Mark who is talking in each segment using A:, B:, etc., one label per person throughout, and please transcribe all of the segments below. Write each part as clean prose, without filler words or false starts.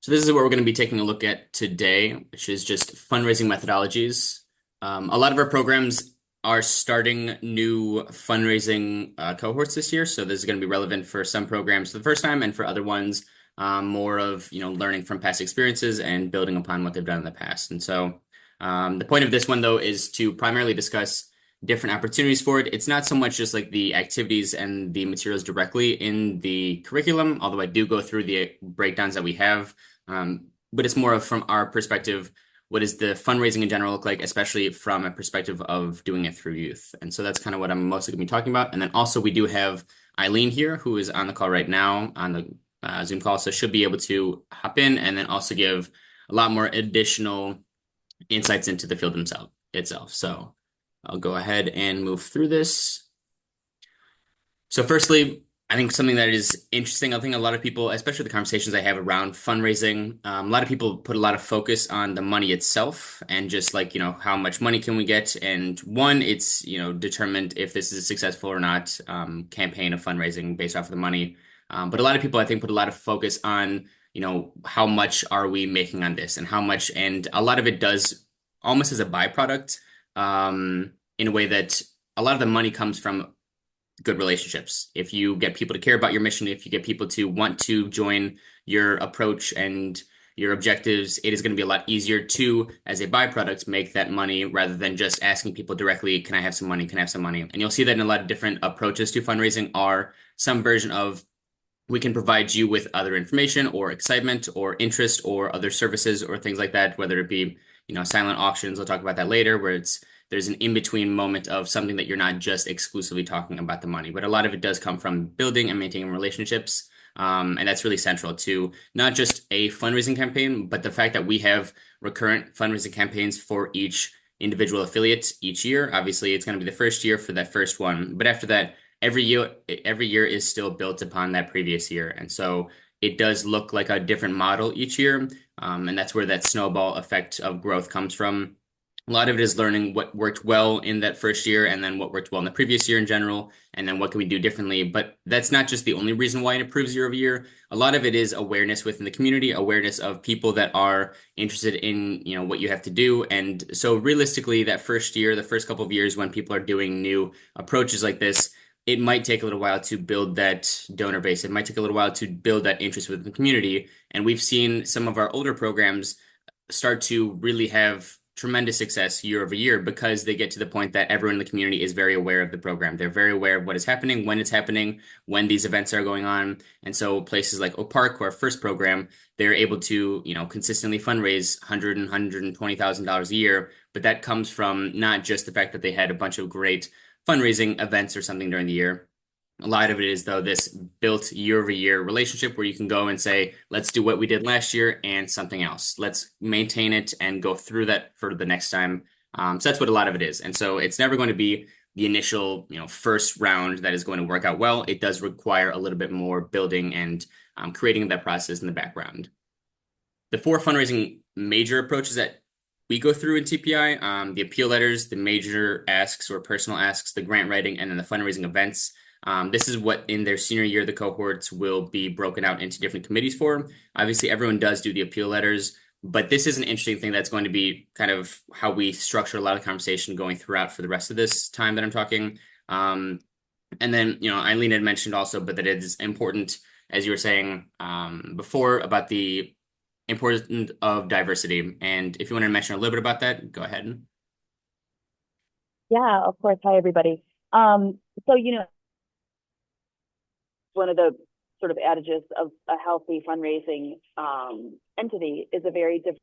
A: So this is what we're going to be taking a look at today, which is just fundraising methodologies. A lot of our programs are starting new fundraising cohorts this year, so this is going to be relevant for some programs for the first time, and for other ones, more of learning from past experiences and building upon what they've done in the past. And so the point of this one though is to primarily discuss different opportunities for it. It's not so much just like the activities and the materials directly in the curriculum, although I do go through the breakdowns that we have. But it's more of from our perspective, what does the fundraising in general look like, especially from a perspective of doing it through youth? And so that's kind of what I'm mostly going to be talking about. And then also we do have Eileen here, who is on the call right now on the Zoom call, so should be able to hop in and then also give a lot more additional insights into the field itself. So I'll go ahead and move through this. So firstly, I think something that is interesting, I think a lot of people, especially the conversations I have around fundraising, a lot of people put a lot of focus on the money itself and just like, how much money can we get? And one, it's, determined if this is a successful or not campaign of fundraising based off of the money. But a lot of people, I think, put a lot of focus on, how much are we making on this and how much, and a lot of it does almost as a byproduct in a way that a lot of the money comes from good relationships. If you get people to care about your mission, if you get people to want to join your approach and your objectives, it is going to be a lot easier to, as a byproduct, make that money rather than just asking people directly, can I have some money? Can I have some money? And you'll see that in a lot of different approaches to fundraising are some version of we can provide you with other information or excitement or interest or other services or things like that, whether it be, silent auctions. I'll talk about that later, where there's an in-between moment of something that you're not just exclusively talking about the money, but a lot of it does come from building and maintaining relationships. And that's really central to not just a fundraising campaign, but the fact that we have recurrent fundraising campaigns for each individual affiliate each year. Obviously, it's going to be the first year for that first one, but after that, every year is still built upon that previous year. And so it does look like a different model each year. And that's where that snowball effect of growth comes from. A lot of it is learning what worked well in that first year and then what worked well in the previous year in general, and then what can we do differently. But that's not just the only reason why it improves year over year. A lot of it is awareness within the community, awareness of people that are interested in, what you have to do. And so realistically, that first year, the first couple of years when people are doing new approaches like this, it might take a little while to build that donor base. It might take a little while to build that interest within the community. And we've seen some of our older programs start to really have tremendous success year over year because they get to the point that everyone in the community is very aware of the program. They're very aware of what is happening, when it's happening, when these events are going on. And so places like Oak Park, our first program, they're able to, consistently fundraise $100,000 and $120,000 a year. But that comes from not just the fact that they had a bunch of great fundraising events or something during the year. A lot of it is, though, this built year over year relationship where you can go and say, let's do what we did last year and something else. Let's maintain it and go through that for the next time. So that's what a lot of it is. And so it's never going to be the initial, first round that is going to work out well. It does require a little bit more building and creating that process in the background. The four fundraising major approaches that we go through in TPI, the appeal letters, the major asks or personal asks, the grant writing, and then the fundraising events. This is what in their senior year, the cohorts will be broken out into different committees for. Obviously, everyone does do the appeal letters, but this is an interesting thing that's going to be kind of how we structure a lot of conversation going throughout for the rest of this time that I'm talking. And then, Eileen had mentioned also, but that it is important, as you were saying before, about the importance of diversity. And if you want to mention a little bit about that, go ahead.
B: Yeah, of course. Hi, everybody. So, one of the sort of adages of a healthy fundraising entity is a very different.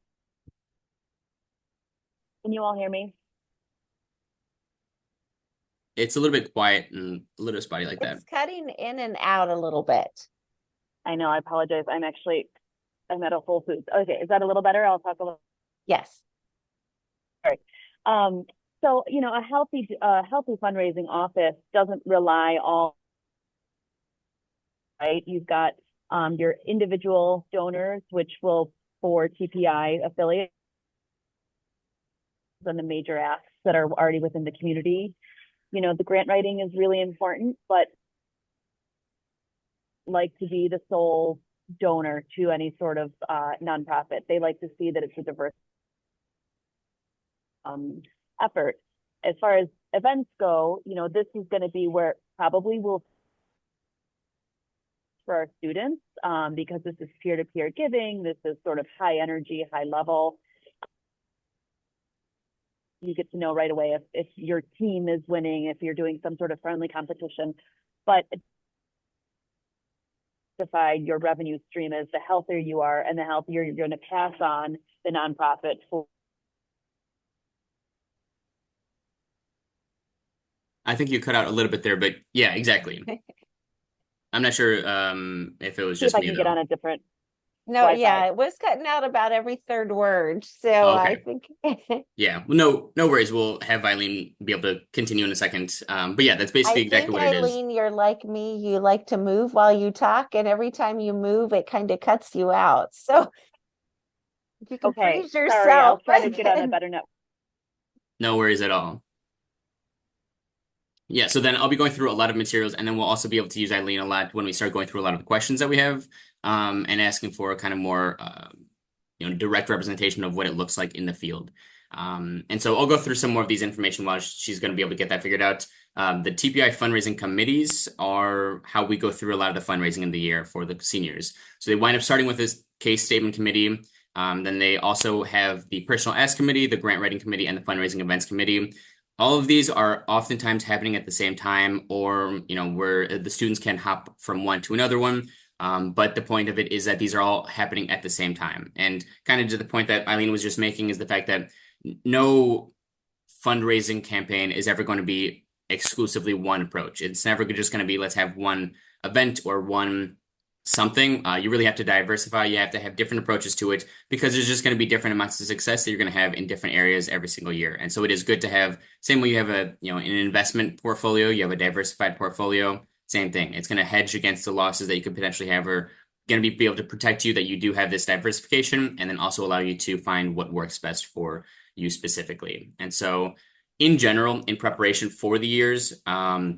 B: Can you all hear me?
A: It's a little bit quiet and a little spotty like that.
C: It's cutting in and out a little bit.
B: I know, I apologize. I'm at a Whole Foods. Okay, is that a little better? I'll talk a little.
C: Yes.
B: All right. So, a healthy fundraising office doesn't rely on, right? You've got your individual donors, which will for TPI affiliates and the major asks that are already within the community. The grant writing is really important, but like to be the sole donor to any sort of nonprofit. They like to see that it's a diverse effort. As far as events go, this is going to be where probably we'll for our students because this is peer-to-peer giving. This is sort of high energy, high level. You get to know right away if your team is winning, if you're doing some sort of friendly competition. But your revenue stream is, the healthier you are and the healthier you're going to pass on the nonprofit for.
A: I think you cut out a little bit there, but yeah, exactly. I'm not sure if it was
B: See if
A: just
B: I
A: me
B: can get
A: though.
B: on a different
C: No,
B: Wi-Fi.
C: yeah, it was cutting out about every third word. So I
A: Okay.
C: think
A: Yeah. Well, no worries. We'll have Eileen be able to continue in a second. But yeah, that's basically
C: I
A: exactly
C: think,
A: what it is.
C: Eileen, you're like me. You like to move while you talk, and every time you move, it kind of cuts you out. So if you can
B: Okay,
C: freeze
B: sorry, I'll
C: yourself,
B: try to get on a
C: then
B: better network.
A: No worries at all. Yeah, so then I'll be going through a lot of materials, and then we'll also be able to use Eileen a lot when we start going through a lot of the questions that we have, and asking for kind of more, direct representation of what it looks like in the field. And so I'll go through some more of these information while she's going to be able to get that figured out. The TPI fundraising committees are how we go through a lot of the fundraising in the year for the seniors. So they wind up starting with this case statement committee. Then they also have the personal ask committee, the grant writing committee, and the fundraising events committee. All of these are oftentimes happening at the same time, or where the students can hop from one to another one. But the point of it is that these are all happening at the same time. And kind of to the point that Eileen was just making is the fact that no fundraising campaign is ever going to be exclusively one approach. It's never just going to be let's have one event or one something. You really have to diversify. You have to have different approaches to it because there's just going to be different amounts of success that you're going to have in different areas every single year. And so it is good to have, same way you have an investment portfolio, you have a diversified portfolio, same thing. It's going to hedge against the losses that you could potentially have, or going to be able to protect you that you do have this diversification, and then also allow you to find what works best for you specifically. And so in general, in preparation for the years, I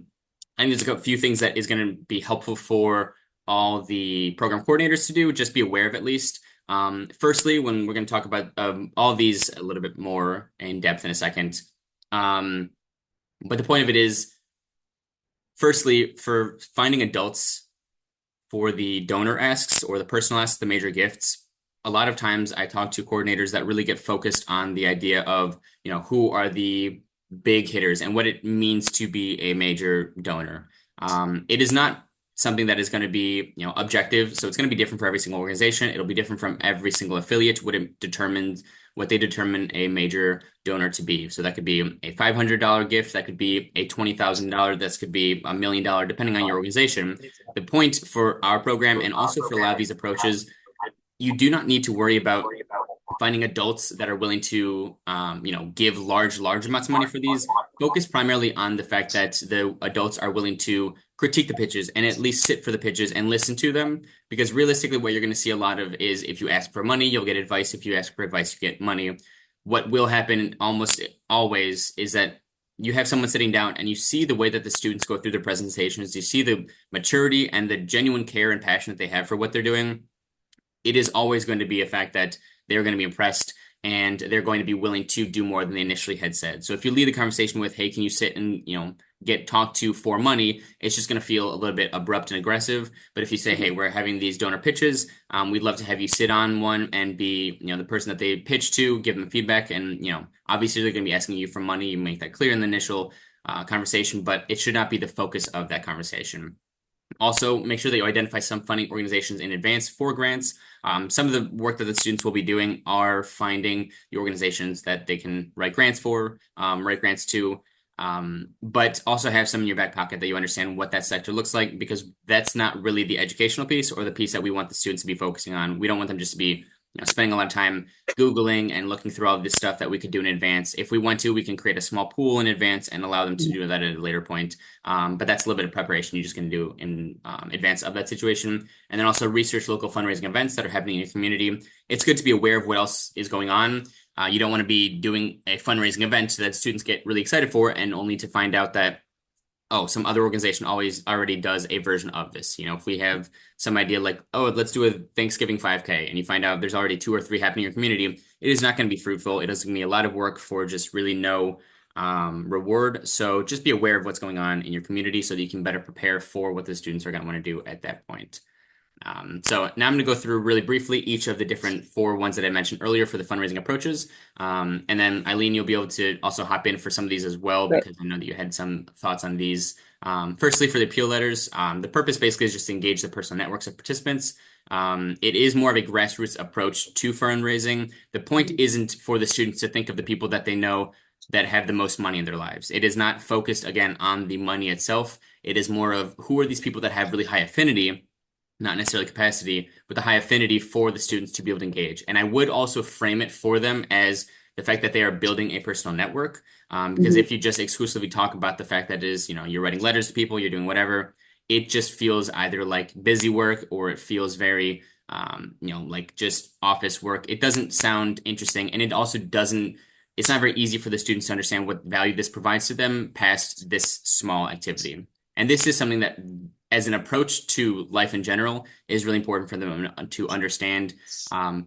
A: think there's a few things that is going to be helpful for all the program coordinators to do, just be aware of at least. Firstly, when we're going to talk about all of these a little bit more in depth in a second. But the point of it is, firstly, for finding adults for the donor asks or the personal asks, the major gifts, a lot of times I talk to coordinators that really get focused on the idea of, who are the big hitters and what it means to be a major donor. It is not something that is going to be, objective. So it's going to be different for every single organization. It'll be different from every single affiliate, what they determine a major donor to be. So that could be a $500 gift, that could be a $20,000, that could be $1 million, depending on your organization. The point for our program and also for a lot of these approaches, you do not need to worry about finding adults that are willing to, give large amounts of money for these. Focus primarily on the fact that the adults are willing to critique the pitches and at least sit for the pitches and listen to them. Because realistically, what you're going to see a lot of is if you ask for money, you'll get advice. If you ask for advice, you get money. What will happen almost always is that you have someone sitting down and you see the way that the students go through their presentations. You see the maturity and the genuine care and passion that they have for what they're doing. It is always going to be a fact that they're going to be impressed and they're going to be willing to do more than they initially had said. So if you lead the conversation with, hey, can you sit and, get talked to for money, it's just going to feel a little bit abrupt and aggressive. But if you say, hey, we're having these donor pitches, we'd love to have you sit on one and be, the person that they pitch to, give them feedback. And, obviously they're going to be asking you for money. You make that clear in the initial conversation, but it should not be the focus of that conversation. Also, make sure that you identify some funding organizations in advance for grants. Some of the work that the students will be doing are finding the organizations that they can write grants for, write grants to, but also have some in your back pocket that you understand what that sector looks like, because that's not really the educational piece or the piece that we want the students to be focusing on. We don't want them just to be spending a lot of time Googling and looking through all of this stuff that we could do in advance. If we want to, we can create a small pool in advance and allow them to do that at a later point. But that's a little bit of preparation you're just going to do in advance of that situation. And then also research local fundraising events that are happening in your community. It's good to be aware of what else is going on. You don't want to be doing a fundraising event that students get really excited for and only to find out that oh, some other organization always already does a version of this. If we have some idea like, oh, let's do a Thanksgiving 5K, and you find out there's already two or three happening in your community, it is not going to be fruitful. It is going to be a lot of work for just really no reward. So just be aware of what's going on in your community so that you can better prepare for what the students are going to want to do at that point. So now I'm going to go through really briefly each of the different four ones that I mentioned earlier for the fundraising approaches. And then Eileen, you'll be able to also hop in for some of these as well,
B: Right.
A: because I know that you had some thoughts on these. Firstly, for the appeal letters, the purpose basically is just to engage the personal networks of participants. It is more of a grassroots approach to fundraising. The point isn't for the students to think of the people that they know that have the most money in their lives. It is not focused, again, on the money itself. It is more of who are these people that have really high affinity, not necessarily capacity, but the high affinity for the students to be able to engage. And I would also frame it for them as the fact that they are building a personal network. Because
B: Mhm.
A: if you just exclusively talk about the fact that you're writing letters to people, you're doing whatever, it just feels either like busy work or it feels very, like just office work. It doesn't sound interesting. And it also it's not very easy for the students to understand what value this provides to them past this small activity. And this is something that as an approach to life in general is really important for them to understand.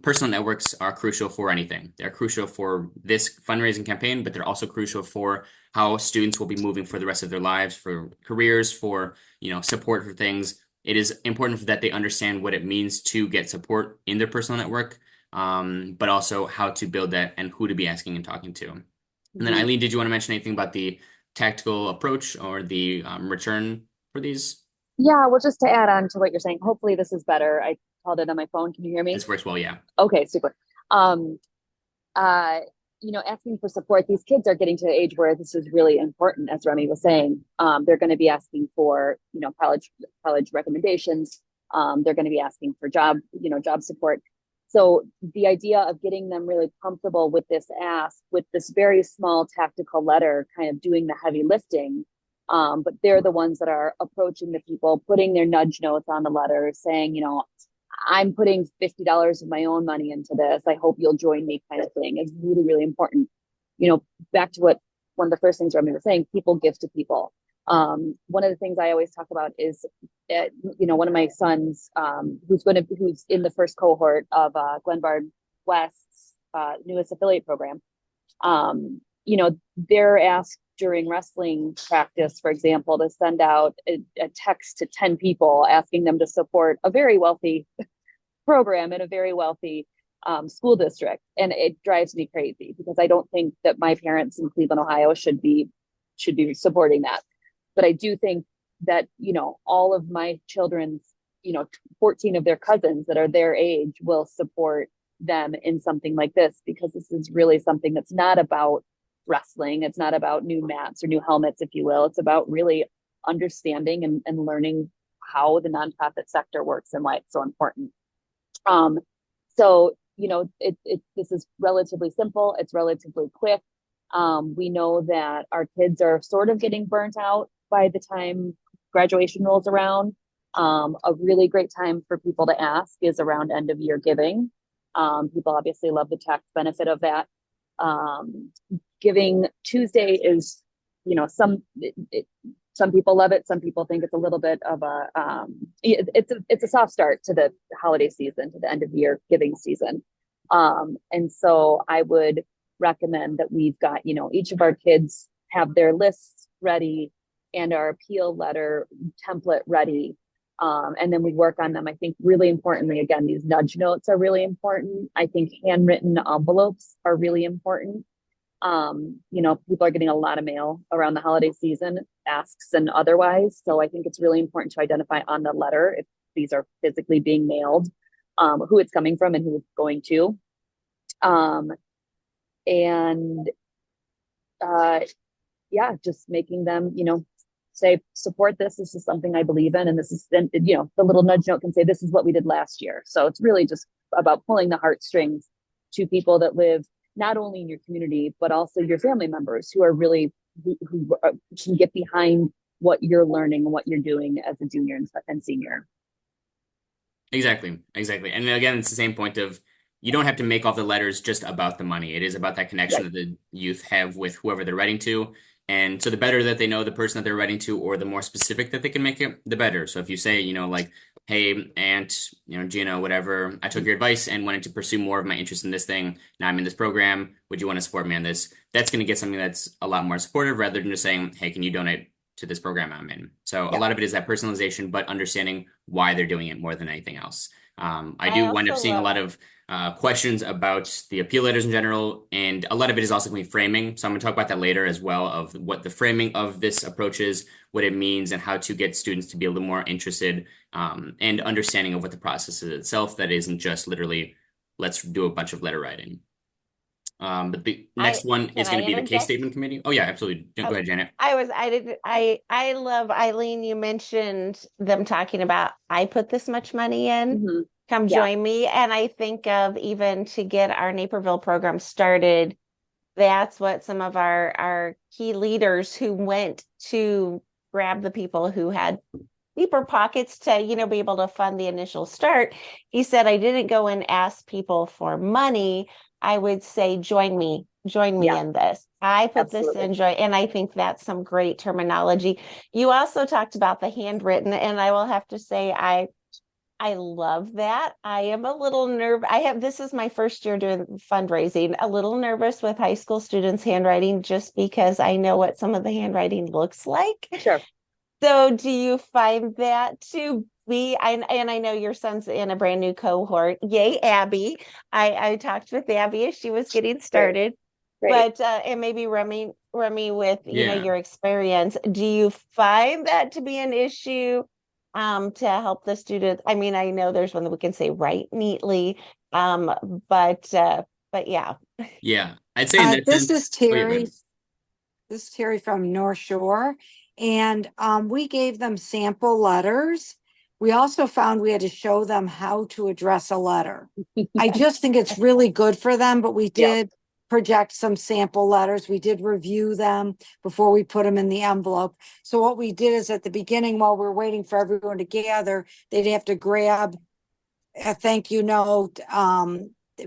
A: Personal networks are crucial for anything. They're crucial for this fundraising campaign, but they're also crucial for how students will be moving for the rest of their lives, for careers, for, support for things. It is important that they understand what it means to get support in their personal network, but also how to build that and who to be asking and talking to. And then
B: Mhm.
A: Eileen, did you want to mention anything about the tactical approach or the return for these?
B: Yeah, well, just to add on to what you're saying, hopefully this is better. I called it on my phone. Can you hear me?
A: This works well, yeah.
B: Okay, super. Um, uh, asking for support. These kids are getting to the age where this is really important, as Remy was saying. They're going to be asking for, college recommendations. They're going to be asking for job support. So the idea of getting them really comfortable with this ask, with this very small tactical letter, kind of doing the heavy lifting. But they're the ones that are approaching the people, putting their nudge notes on the letter, saying, I'm putting $50 of my own money into this. I hope you'll join me, kind of thing. It's really, really important. Back to what one of the first things Remy was saying, people give to people. One of the things I always talk about is, one of my sons, who's in the first cohort of Glenbard West's newest affiliate program. They're asked during wrestling practice, for example, to send out a text to 10 people asking them to support a very wealthy program in a very wealthy school district. And it drives me crazy because I don't think that my parents in Cleveland, Ohio should be supporting that. But I do think that, all of my children's, 14 of their cousins that are their age will support them in something like this, because this is really something that's not about wrestling. It's not about new mats or new helmets, if you will. It's about really understanding and learning how the nonprofit sector works and why it's so important. Um, so this is relatively simple. It's relatively quick. We know that our kids are sort of getting burnt out by the time graduation rolls around. A really great time for people to ask is around end of year giving. People obviously love the tax benefit of that. Giving Tuesday is, some people love it. Some people think it's a little bit of it's a soft start to the holiday season, to the end of year giving season. And so I would recommend that we've got, each of our kids have their lists ready and our appeal letter template ready. And then we work on them. I think really importantly, again, these nudge notes are really important. I think handwritten envelopes are really important. People are getting a lot of mail around the holiday season, asks and otherwise. So I think it's really important to identify on the letter if these are physically being mailed, who it's coming from and who it's going to. And yeah, just making them, say, support this. This is something I believe in. And this is, the little nudge note can say, this is what we did last year. So it's really just about pulling the heartstrings to people that live not only in your community, but also your family members who are really, who can get behind what you're learning and what you're doing as a junior and senior.
A: Exactly, exactly. And again, it's the same point of you don't have to make all the letters just about the money. It is about that connection
B: Right.
A: that the youth have with whoever they're writing to. And so the better that they know the person that they're writing to, or the more specific that they can make it, the better. So if you say, like, hey, Aunt, Gina, whatever, I took your advice and wanted to pursue more of my interest in this thing. Now I'm in this program. Would you want to support me on this? That's going to get something that's a lot more supportive rather than just saying, hey, can you donate to this program I'm in? So a
C: Yeah.
A: lot of it is that personalization, but understanding why they're doing it more than anything else. I
C: I
A: do wind up
C: also
A: seeing a
C: love,
A: lot of questions about the appeal letters in general, and a lot of it is also going to be framing. So I'm going to talk about that later as well, of what the framing of this approach is, what it means, and how to get students to be a little more interested and understanding of what the process is itself. That isn't just literally, let's do a bunch of letter writing. But the next one
C: can
A: is
C: I
A: going to be the case
C: interject?
A: statement committee. Oh yeah, absolutely. Go
C: Oh,
A: ahead, Janet.
C: I did, I love Eileen. You mentioned them talking about, I put this much money in,
B: Hmm.
C: come
B: Yeah.
C: join me. And I think of even to get our Naperville program started, that's what some of our key leaders who went to grab the people who had deeper pockets to, be able to fund the initial start. He said, I didn't go and ask people for money. I would say, join me
B: Yeah,
C: in this. I put this
B: absolutely.
C: in joy. And I think that's some great terminology. You also talked about the handwritten, and I will have to say, I love that. I am a little nervous. This is my first year doing fundraising, a little nervous with high school students' handwriting just because I know what some of the handwriting looks like.
B: Sure.
C: So do you find that to be, and I know your son's in a brand new cohort. Yay, Abby. I talked with Abby as she was getting
B: Great.
C: started,
B: Great.
C: but and maybe Remy with,
A: Yeah.
C: your experience. Do you find that to be an issue to help the students? I mean, I know there's one that we can say write neatly, but yeah.
A: Yeah. I'd say in that
D: This is
A: sense. Oh yeah, go
D: Terry.
A: ahead.
D: This is Terry from North Shore. And we gave them sample letters. We also found we had to show them how to address a letter. I just think it's really good for them, but we
B: Yeah.
D: did project some sample letters. We did review them before we put them in the envelope. So what we did is at the beginning, while we're waiting for everyone to gather, they'd have to grab a thank you note.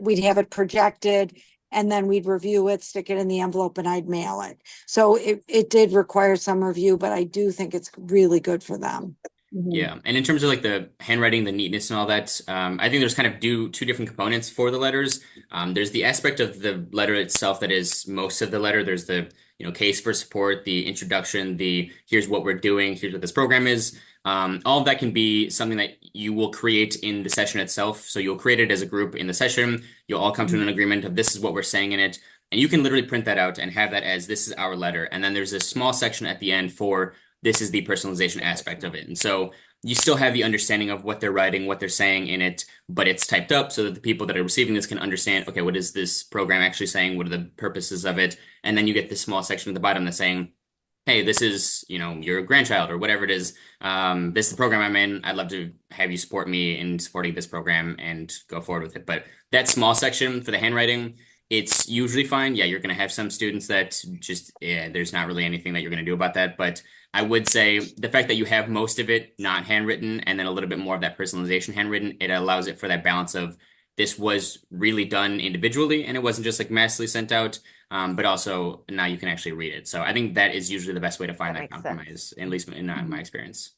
D: We'd have it projected, and then we'd review it, stick it in the envelope, and I'd mail it. So it did require some review, but I do think it's really good for them.
A: Yeah, and in terms of like the handwriting, the neatness, and all that, I think there's kind of two different components for the letters. There's the aspect of the letter itself that is most of the letter. There's the case for support, the introduction, the here's what we're doing, here's what this program is. All of that can be something that you will create in the session itself. So you'll create it as a group in the session. You'll all come to an agreement of this is what we're saying in it, and you can literally print that out and have that as this is our letter. And then there's a small section at the end for this is the personalization aspect of it. And so you still have the understanding of what they're writing, what they're saying in it, but it's typed up so that the people that are receiving this can understand, okay, what is this program actually saying? What are the purposes of it? And then you get this small section at the bottom that's saying, hey, this is, your grandchild or whatever it is. This is the program I'm in. I'd love to have you support me in supporting this program and go forward with it. But that small section for the handwriting, it's usually fine. Yeah, you're going to have some students that just, yeah, there's not really anything that you're going to do about that. But I would say the fact that you have most of it not handwritten and then a little bit more of that personalization handwritten, it allows it for that balance of this was really done individually and it wasn't just like massively sent out, but also now you can actually read it. So I think that is usually the best way to
C: That
A: find that
C: makes sense.
A: compromise, at least in my
B: Mhm.
A: experience.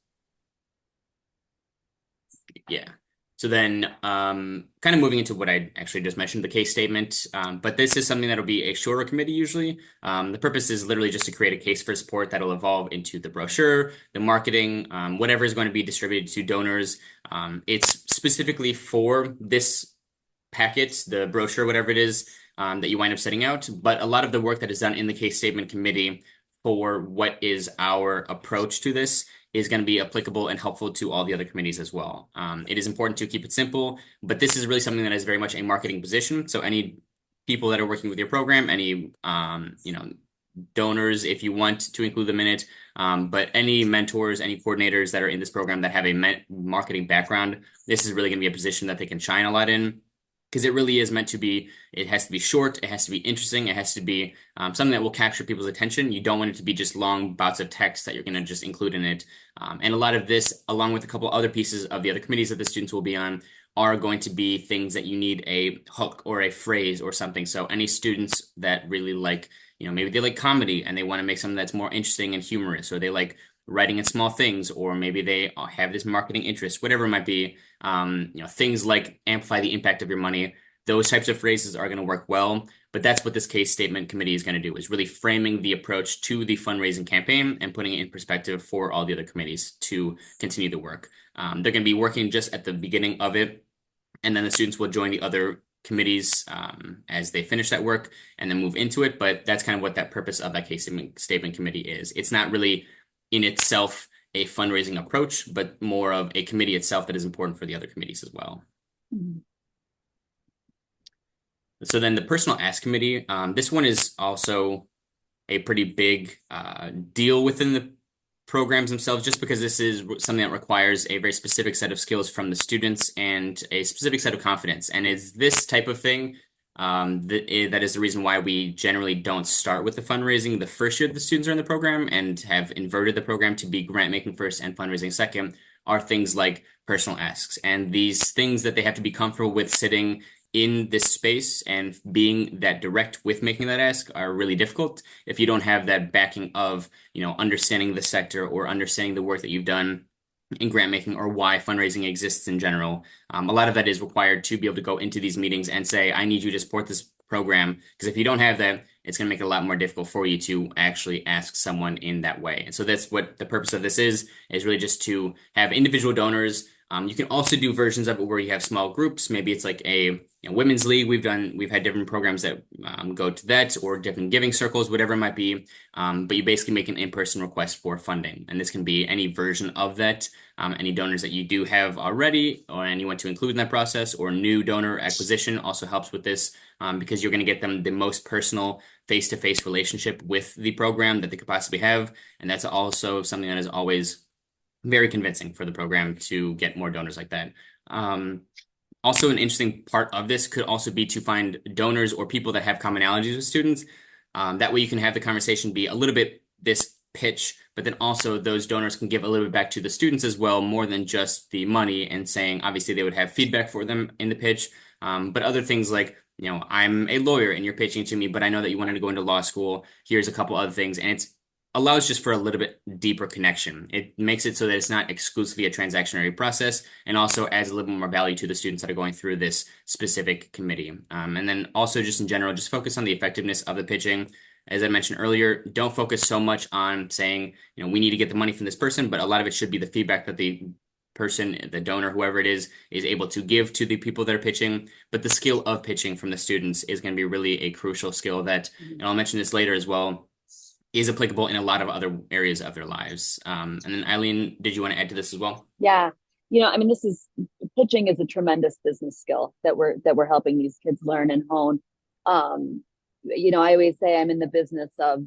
A: Yeah. So then, kind of moving into what I actually just mentioned, the case statement. But this is something that'll be a shorter committee usually. The purpose is literally just to create a case for support that'll evolve into the brochure, the marketing, whatever is going to be distributed to donors. It's specifically for this packet, the brochure, whatever it is, that you wind up setting out. But a lot of the work that is done in the case statement committee for what is our approach to this is going to be applicable and helpful to all the other committees as well. It is important to keep it simple, but this is really something that is very much a marketing position. So any people that are working with your program, any donors, if you want to include them in it, but any mentors, any coordinators that are in this program that have a marketing background, this is really going to be a position that they can shine a lot in. Because it really is meant to be, it has to be short, it has to be interesting, it has to be something that will capture people's attention. You don't want it to be just long bouts of text that you're going to just include in it. And a lot of this, along with a couple other pieces of the other committees that the students will be on, are going to be things that you need a hook or a phrase or something. So any students that really like, maybe they like comedy and they want to make something that's more interesting and humorous, or they like writing in small things, or maybe they have this marketing interest, whatever it might be. Things like amplify the impact of your money. Those types of phrases are going to work well, but that's what this case statement committee is going to do, is really framing the approach to the fundraising campaign and putting it in perspective for all the other committees to continue the work. They're going to be working just at the beginning of it, and then the students will join the other committees as they finish that work and then move into it. But that's kind of what that purpose of that case statement committee is. It's not really in itself a fundraising approach, but more of a committee itself that is important for the other committees as well.
B: Mhm.
A: So then the personal ask committee, this one is also a pretty big deal within the programs themselves, just because this is something that requires a very specific set of skills from the students and a specific set of confidence. And it's this type of thing that is the reason why we generally don't start with the fundraising the first year that the students are in the program, and have inverted the program to be grant making first and fundraising second, are things like personal asks. And these things that they have to be comfortable with sitting in this space and being that direct with making that ask are really difficult if you don't have that backing of, understanding the sector or understanding the work that you've done in grant making, or why fundraising exists in general. A lot of that is required to be able to go into these meetings and say, I need you to support this program, because if you don't have that, it's going to make it a lot more difficult for you to actually ask someone in that way. And so that's what the purpose of this is really just to have individual donors. You can also do versions of it where you have small groups. Maybe it's like a women's league. We've had different programs that go to that, or different giving circles, whatever it might be. But you basically make an in-person request for funding, and this can be any version of that. Any donors that you do have already, or any you want to include in that process, or new donor acquisition also helps with this, because you're going to get them the most personal face-to-face relationship with the program that they could possibly have, and that's also something that is always very convincing for the program to get more donors like that. Also, an interesting part of this could also be to find donors or people that have commonalities with students. That way you can have the conversation be a little bit this pitch, but then also those donors can give a little bit back to the students as well, more than just the money, and saying, obviously they would have feedback for them in the pitch. But other things like, I'm a lawyer and you're pitching to me, but I know that you wanted to go into law school. Here's a couple other things. And it's allows just for a little bit deeper connection. It makes it so that it's not exclusively a transactionary process, and also adds a little more value to the students that are going through this specific committee. And then also just in general, just focus on the effectiveness of the pitching. As I mentioned earlier, don't focus so much on saying, we need to get the money from this person, but a lot of it should be the feedback that the person, the donor, whoever it is able to give to the people that are pitching. But the skill of pitching from the students is going to be really a crucial skill that, and I'll mention this later as well, is applicable in a lot of other areas of their lives. And then Eileen, did you want to add to this as well?
B: Yeah. Pitching is a tremendous business skill that we're helping these kids learn and hone. I always say I'm in the business of,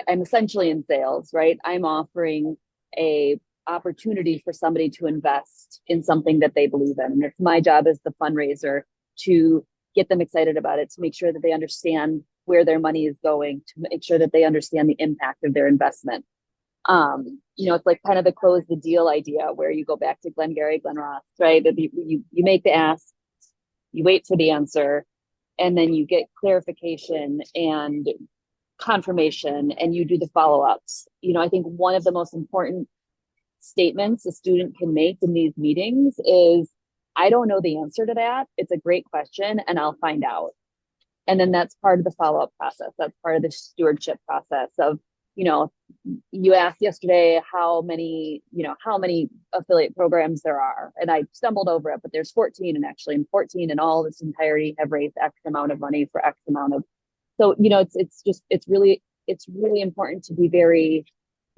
B: I'm essentially in sales, right? I'm offering a opportunity for somebody to invest in something that they believe in. And it's my job as the fundraiser to get them excited about it, to make sure that they understand where their money is going, to make sure that they understand the impact of their investment. It's like kind of the close the deal idea, where you go back to Glengarry Glen Ross, right? You make the ask, you wait for the answer, and then you get clarification and confirmation, and you do the follow-ups. I think one of the most important statements a student can make in these meetings is, I don't know the answer to that. It's a great question, and I'll find out. And then that's part of the follow-up process. That's part of the stewardship process of, you asked yesterday how many affiliate programs there are. And I stumbled over it, but there's 14, and actually in 14 in all this entirety have raised X amount of money for X amount of. So, it's really important to be very,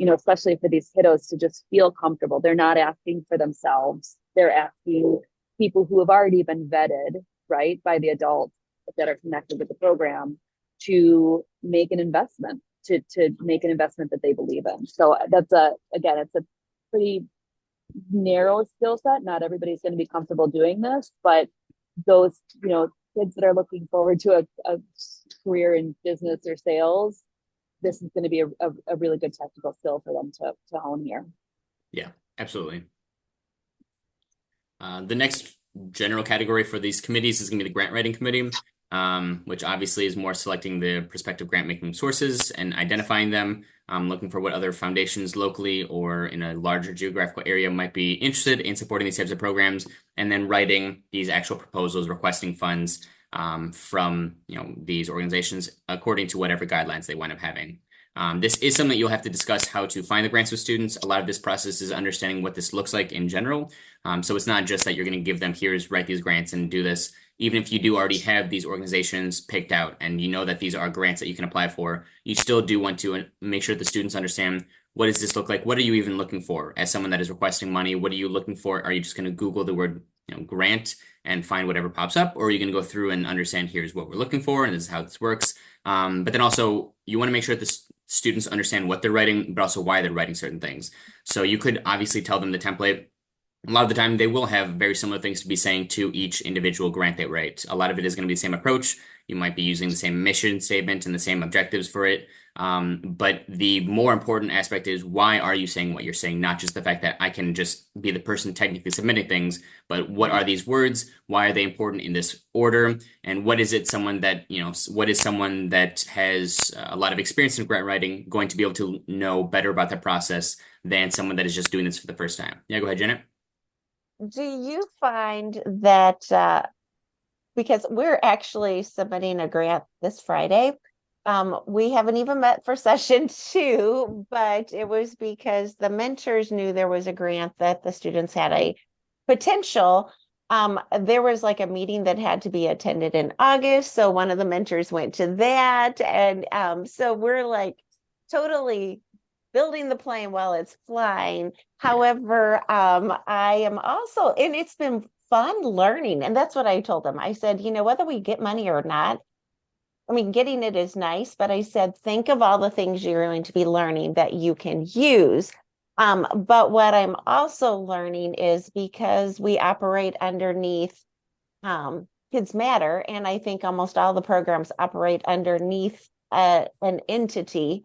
B: especially for these kiddos, to just feel comfortable. They're not asking for themselves. They're asking people who have already been vetted, right, by the adults that are connected with the program, to make an investment, to make an investment that they believe in. So that's it's a pretty narrow skill set. Not everybody's going to be comfortable doing this, but those, kids that are looking forward to a career in business or sales, this is going to be a really good technical skill for them to hone here.
A: Yeah, absolutely. The next general category for these committees is going to be the grant writing committee. which obviously is more selecting the prospective grant making sources and identifying them, looking for what other foundations locally or in a larger geographical area might be interested in supporting these types of programs, and then writing these actual proposals requesting funds from these organizations according to whatever guidelines they wind up having. This is something that you'll have to discuss how to find the grants with students. A lot of this process is understanding what this looks like in general. So it's not just that you're going to give them, here's write these grants and do this. Even if you do already have these organizations picked out and you know that these are grants that you can apply for, you still do want to make sure the students understand, what does this look like? What are you even looking for as someone that is requesting money? What are you looking for? Are you just going to Google the word grant and find whatever pops up? Or are you going to go through and understand, here's what we're looking for and this is how this works? But then also you want to make sure that the students understand what they're writing, but also why they're writing certain things. So you could obviously tell them the template. A lot of the time, they will have very similar things to be saying to each individual grant they write. A lot of it is going to be the same approach. You might be using the same mission statement and the same objectives for it. But the more important aspect is, why are you saying what you're saying? Not just the fact that I can just be the person technically submitting things, but what are these words? Why are they important in this order? And what is it what is someone that has a lot of experience in grant writing going to be able to know better about the process than someone that is just doing this for the first time? Yeah, go ahead, Janet.
C: Do you find that because we're actually submitting a grant this Friday, we haven't even met for session 2, but it was because the mentors knew there was a grant that the students had a potential. There was like a meeting that had to be attended in August, so one of the mentors went to that, and so we're like totally building the plane while it's flying. However, I am also, and it's been fun learning. And that's what I told them. I said, whether we get money or not, I mean, getting it is nice, but I said, think of all the things you're going to be learning that you can use. But what I'm also learning is, because we operate underneath Kids Matter, and I think almost all the programs operate underneath an entity,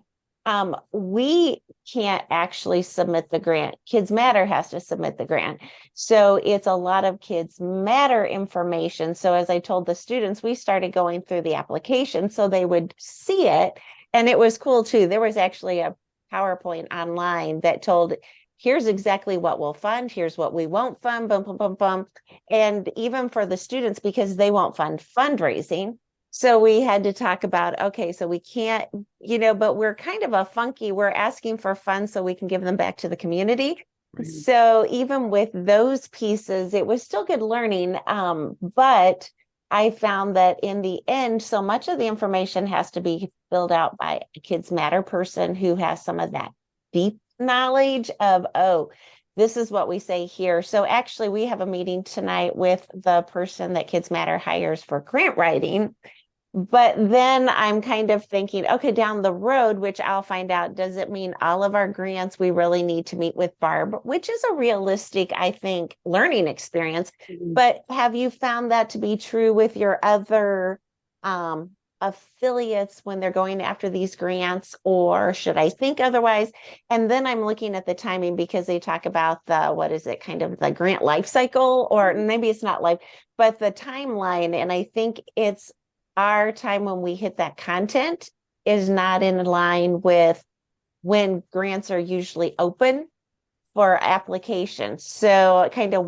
C: we can't actually submit the grant. Kids Matter has to submit the grant. So it's a lot of Kids Matter information. So as I told the students, we started going through the application so they would see it. And it was cool too. There was actually a PowerPoint online that told, here's exactly what we'll fund, here's what we won't fund, bum, bum, bum, bum. And even for the students, because they won't fund fundraising, so we had to talk about, okay, so we can't, but we're kind of we're asking for funds so we can give them back to the community. Right. So even with those pieces, it was still good learning. But I found that in the end, so much of the information has to be filled out by a Kids Matter person who has some of that deep knowledge of, this is what we say here. So actually, we have a meeting tonight with the person that Kids Matter hires for grant writing. But then I'm kind of thinking, okay, down the road, which I'll find out, does it mean all of our grants we really need to meet with Barb, which is a realistic, I think, learning experience. Mm-hmm. But have you found that to be true with your other affiliates when they're going after these grants, or should I think otherwise? And then I'm looking at the timing, because they talk about kind of the grant life cycle, or maybe it's not life, but the timeline. And I think it's our time when we hit that content is not in line with when grants are usually open for applications. So kind of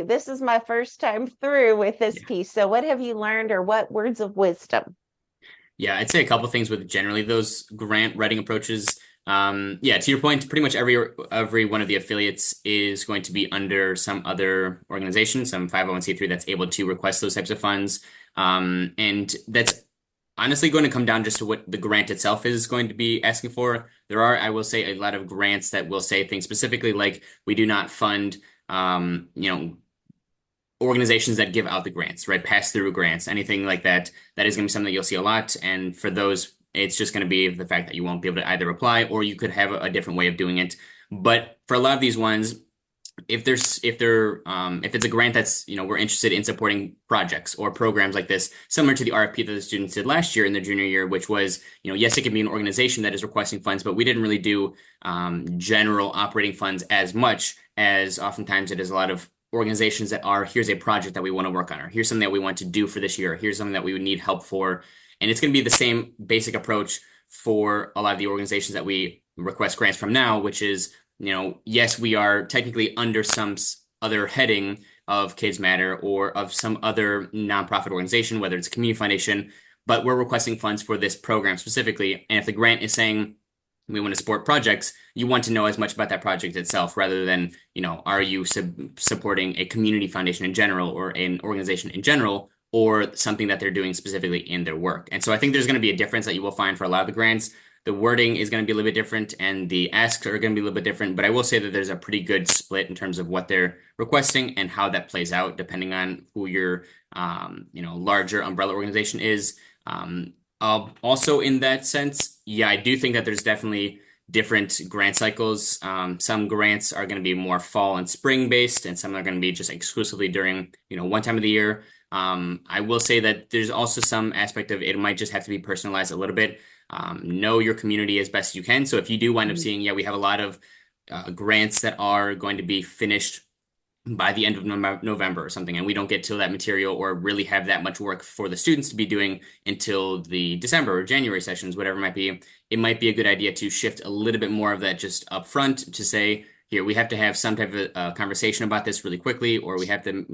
C: this is my first time through with this piece. So what have you learned, or what words of wisdom?
A: Yeah, I'd say a couple things with generally those grant writing approaches. To your point, pretty much every one of the affiliates is going to be under some other organization, some 501c3 that's able to request those types of funds. And that's honestly going to come down just to what the grant itself is going to be asking for. There are, I will say, a lot of grants that will say things specifically like, we do not fund, organizations that give out the grants, right? Pass through grants, anything like that. That is going to be something that you'll see a lot. And for those, it's just going to be the fact that you won't be able to either apply, or you could have a different way of doing it. But for a lot of these ones, if it's a grant that's, we're interested in supporting projects or programs like this, similar to the RFP that the students did last year in their junior year, which was, yes, it can be an organization that is requesting funds, but we didn't really do general operating funds as much as oftentimes it is a lot of organizations that are, here's a project that we want to work on, or here's something that we want to do for this year, or here's something that we would need help for. And it's going to be the same basic approach for a lot of the organizations that we request grants from now, which is, yes, we are technically under some other heading of Kids Matter or of some other nonprofit organization, whether it's a community foundation, but we're requesting funds for this program specifically. And if the grant is saying we want to support projects, you want to know as much about that project itself rather than, are you supporting a community foundation in general or an organization in general or something that they're doing specifically in their work. And so I think there's going to be a difference that you will find for a lot of the grants. The wording is going to be a little bit different and the asks are going to be a little bit different, but I will say that there's a pretty good split in terms of what they're requesting and how that plays out depending on who your, larger umbrella organization is. Also in that sense, yeah, I do think that there's definitely different grant cycles. Some grants are going to be more fall and spring based, and some are going to be just exclusively during, one time of the year. I will say that there's also some aspect of it might just have to be personalized a little bit. Know your community as best you can. So if you do wind up seeing, yeah, we have a lot of grants that are going to be finished by the end of November or something, and we don't get to that material or really have that much work for the students to be doing until the December or January sessions, whatever it might be, it might be a good idea to shift a little bit more of that just up front to say, here, we have to have some type of conversation about this really quickly, or we have to,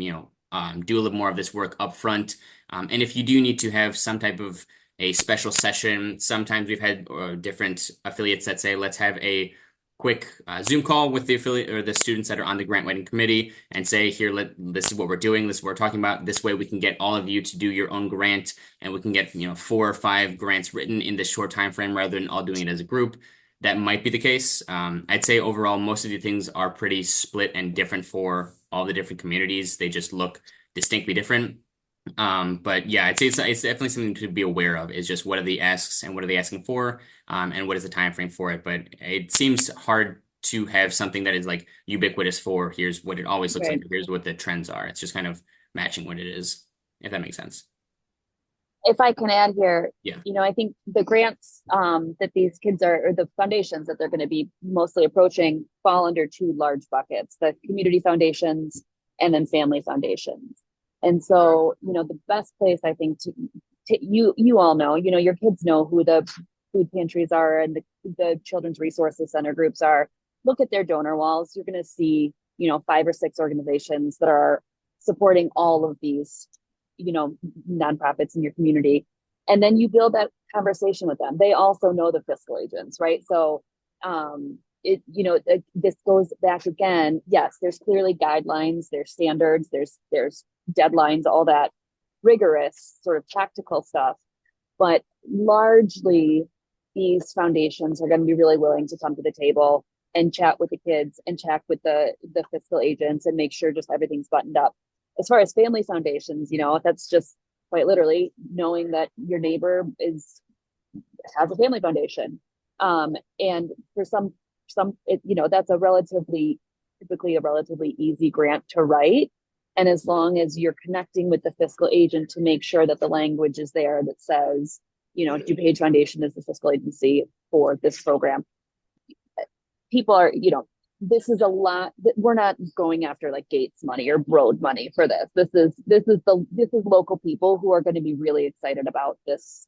A: do a little more of this work up front. And if you do need to have some type of a special session, sometimes we've had different affiliates that say, let's have a quick Zoom call with the affiliate or the students that are on the grant writing committee and say, here, this is what we're doing. This is what we're talking about. This way we can get all of you to do your own grant and we can get, 4 or 5 grants written in this short time frame rather than all doing it as a group. That might be the case. I'd say overall, most of the things are pretty split and different for all the different communities. They just look distinctly different. But yeah, I'd say it's definitely something to be aware of is just what are the asks and what are they asking for, and what is the time frame for it. But it seems hard to have something that is like ubiquitous for here's what it always looks
B: Right.
A: like, here's what the trends are. It's just kind of matching what it is, if that makes sense.
B: If I can add here,
A: Yeah.
B: I think the grants that these kids are, or the foundations that they're going to be mostly approaching fall under 2 large buckets, the community foundations and then family foundations. And so, the best place I think to you all know, your kids know who the food pantries are and the children's resources center groups are. Look at their donor walls. You're going to see, 5 or 6 organizations that are supporting all of these, nonprofits in your community. And then you build that conversation with them. They also know the fiscal agents, right? So, this goes back again. Yes, there's clearly guidelines, there's standards, there's deadlines, all that rigorous sort of tactical stuff. But largely, these foundations are going to be really willing to come to the table and chat with the kids and chat with the fiscal agents and make sure just everything's buttoned up. As far as family foundations, that's just quite literally knowing that your neighbor has a family foundation. And for some, that's typically a relatively easy grant to write. And as long as you're connecting with the fiscal agent to make sure that the language is there that says, DuPage Foundation is the fiscal agency for this program. People are, this is a lot. We're not going after like Gates money or road money for this. This is local people who are going to be really excited about this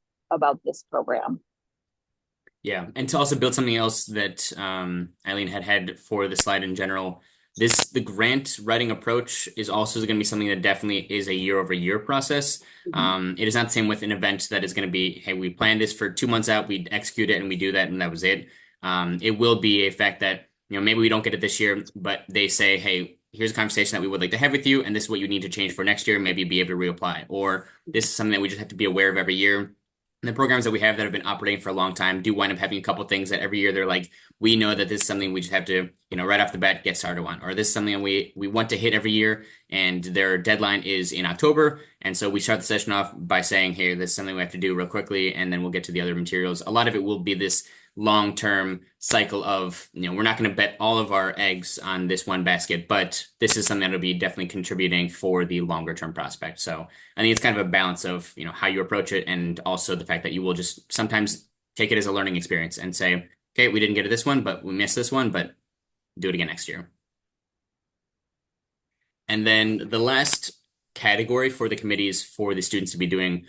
B: program.
A: Yeah, and to also build something else that Eileen had for the slide in general, the grant writing approach is also going to be something that definitely is a year-over-year process. It is not the same with an event that is going to be, hey, we planned this for 2 months out, we execute it and we do that and that was it. It will be a fact that, maybe we don't get it this year, but they say, hey, here's a conversation that we would like to have with you, and this is what you need to change for next year, maybe be able to reapply. Or this is something that we just have to be aware of every year. And the programs that we have that have been operating for a long time do wind up having a couple things that every year they're like, we know that this is something we just have to, right off the bat get started on, or this is something we want to hit every year, and their deadline is in October. And so we start the session off by saying, hey, this is something we have to do real quickly, and then we'll get to the other materials. A lot of it will be this long-term cycle of, we're not going to bet all of our eggs on this one basket, but this is something that'll be definitely contributing for the longer term prospect. So I think it's kind of a balance of, how you approach it and also the fact that you will just sometimes take it as a learning experience and say, okay, we didn't get to this one, but we missed this one, but do it again next year. And then the last category for the committees for the students to be doing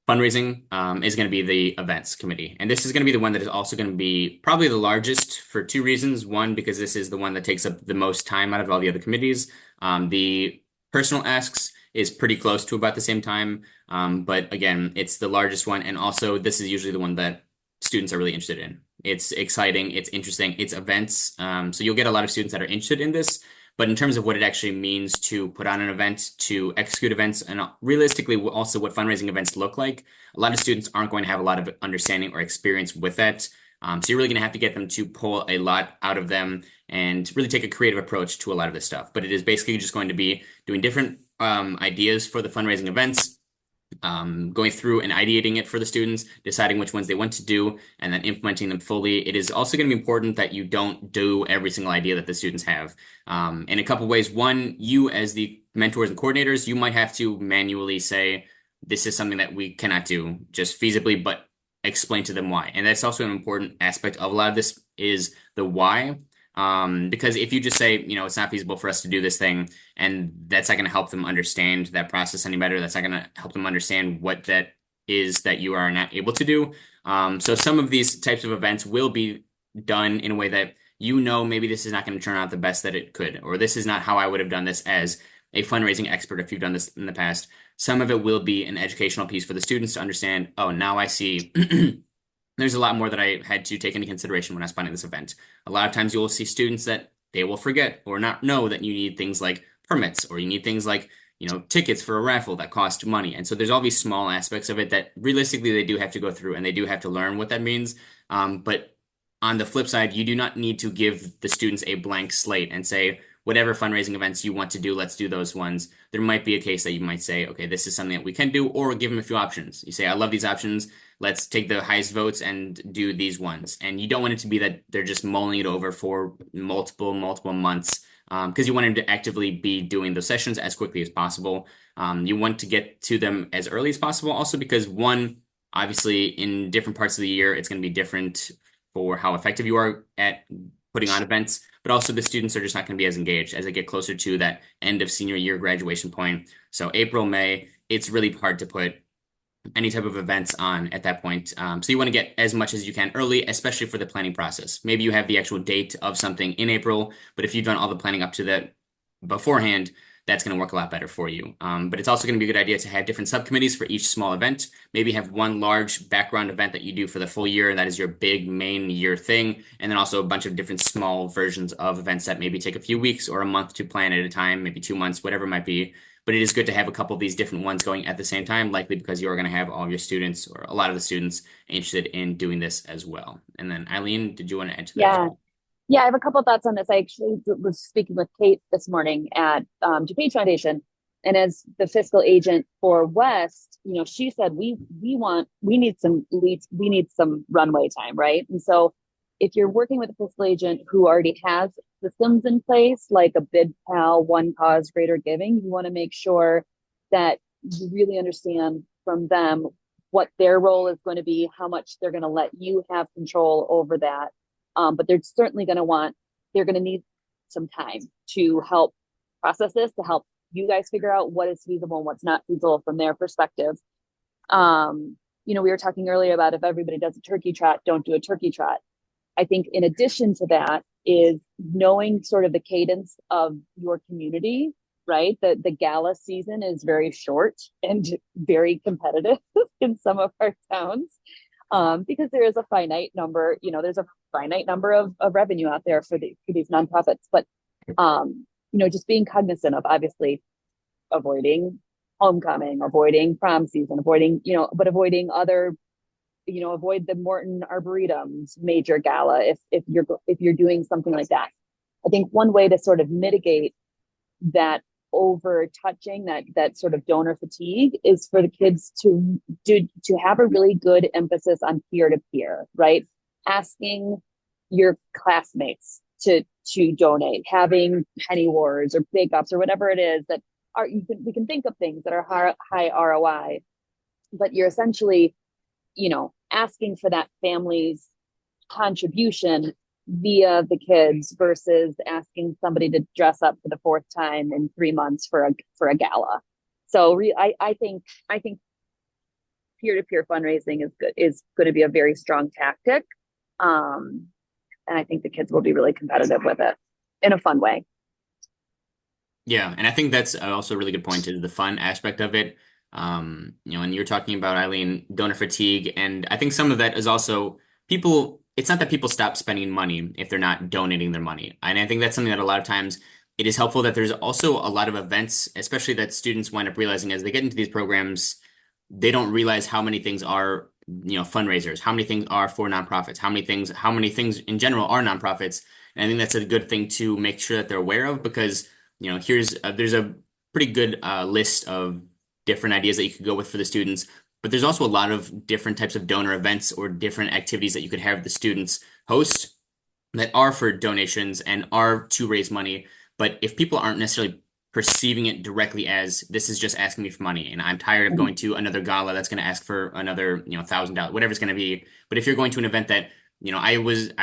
A: fundraising is going to be the events committee. And this is going to be the one that is also going to be probably the largest for two reasons. One, because this is the one that takes up the most time out of all the other committees. The personal asks is pretty close to about the same time. But again, it's the largest one. And also, this is usually the one that students are really interested in. It's exciting, it's interesting, it's events. So you'll get a lot of students that are interested in this. But in terms of what it actually means to put on an event, to execute events, and realistically also what fundraising events look like, a lot of students aren't going to have a lot of understanding or experience with that. So you're really going to have to get them to pull a lot out of them and really take a creative approach to a lot of this stuff. But it is basically just going to be doing different ideas for the fundraising events, going through and ideating it for the students, deciding which ones they want to do, and then implementing them fully. It is also going to be important that you don't do every single idea that the students have. In a couple ways. One, you as the mentors and coordinators, you might have to manually say, this is something that we cannot do just feasibly, but explain to them why. And that's also an important aspect of a lot of this is the why. Because if you just say, it's not feasible for us to do this thing, and that's not going to help them understand that process any better, that's not going to help them understand what that is that you are not able to do. So some of these types of events will be done in a way that maybe this is not going to turn out the best that it could, or this is not how I would have done this as a fundraising expert if you've done this in the past. Some of it will be an educational piece for the students to understand, oh, now I see there's a lot more that I had to take into consideration when I was planning this event. A lot of times you will see students that they will forget or not know that you need things like permits, or you need things like, tickets for a raffle that cost money. And so there's all these small aspects of it that realistically they do have to go through and they do have to learn what that means. But on the flip side, you do not need to give the students a blank slate and say, whatever fundraising events you want to do, let's do those ones. There might be a case that you might say, okay, this is something that we can do, or give them a few options. You say, I love these options. Let's take the highest votes and do these ones. And you don't want it to be that they're just mulling it over for multiple months, because you want them to actively be doing those sessions as quickly as possible. You want to get to them as early as possible, also because one, obviously in different parts of the year, it's going to be different for how effective you are at putting on events, but also the students are just not going to be as engaged as they get closer to that end of senior year graduation point. So April, May, it's really hard to put any type of events on at that point. So you want to get as much as you can early, especially for the planning process. Maybe you have the actual date of something in April, but if you've done all the planning up to that beforehand, that's going to work a lot better for you. But it's also going to be a good idea to have different subcommittees for each small event. Maybe have one large background event that you do for the full year. That is your big main year thing. And then also a bunch of different small versions of events that maybe take a few weeks or a month to plan at a time, maybe 2 months, whatever it might be. But it is good to have a couple of these different ones going at the same time, likely because you are going to have all of your students or a lot of the students interested in doing this as well. And then Eileen, did you want to add to that?
B: Yeah. Yeah, I have a couple of thoughts on this. I actually was speaking with Kate this morning at DuPage Foundation, and as the fiscal agent for West, she said we need some leads, we need some runway time, right? And so, if you're working with a fiscal agent who already has systems in place, like a bid pal, one cause, greater giving, you want to make sure that you really understand from them what their role is going to be, how much they're going to let you have control over that. But they're certainly going to need some time to help process this, to help you guys figure out what is feasible and what's not feasible from their perspective. We were talking earlier about if everybody does a turkey trot, don't do a turkey trot. I think in addition to that is knowing sort of the cadence of your community, right? The gala season is very short and very competitive in some of our towns. Because there is a finite number, there's a finite number of revenue out there for these nonprofits. But, just being cognizant of obviously avoiding homecoming, avoiding prom season, avoiding other, avoid the Morton Arboretum's major gala if you're doing something like that. I think one way to sort of mitigate that over touching, that sort of donor fatigue, is for the kids to have a really good emphasis on peer-to-peer, right? Asking your classmates to donate, having penny wars or bake ups or whatever it is that we can think of things that are high ROI, but you're essentially, asking for that family's contribution via the kids versus asking somebody to dress up for the fourth time in 3 months for a gala. So I think peer-to-peer fundraising is going to be a very strong tactic. And I think the kids will be really competitive with it in a fun way.
A: Yeah, and I think that's also a really good point is the fun aspect of it. And you're talking about Eileen, donor fatigue, and I think some of that is also people. It's not that people stop spending money if they're not donating their money, and I think that's something that a lot of times it is helpful that there's also a lot of events, especially that students wind up realizing as they get into these programs, they don't realize how many things are, fundraisers, how many things are for nonprofits, how many things in general are nonprofits. And I think that's a good thing to make sure that they're aware of because, there's a pretty good list of different ideas that you could go with for the students. But there's also a lot of different types of donor events or different activities that you could have the students host that are for donations and are to raise money. But if people aren't necessarily perceiving it directly as this is just asking me for money and I'm tired of going to another gala that's going to ask for another, $1,000, whatever it's going to be. But if you're going to an event that, I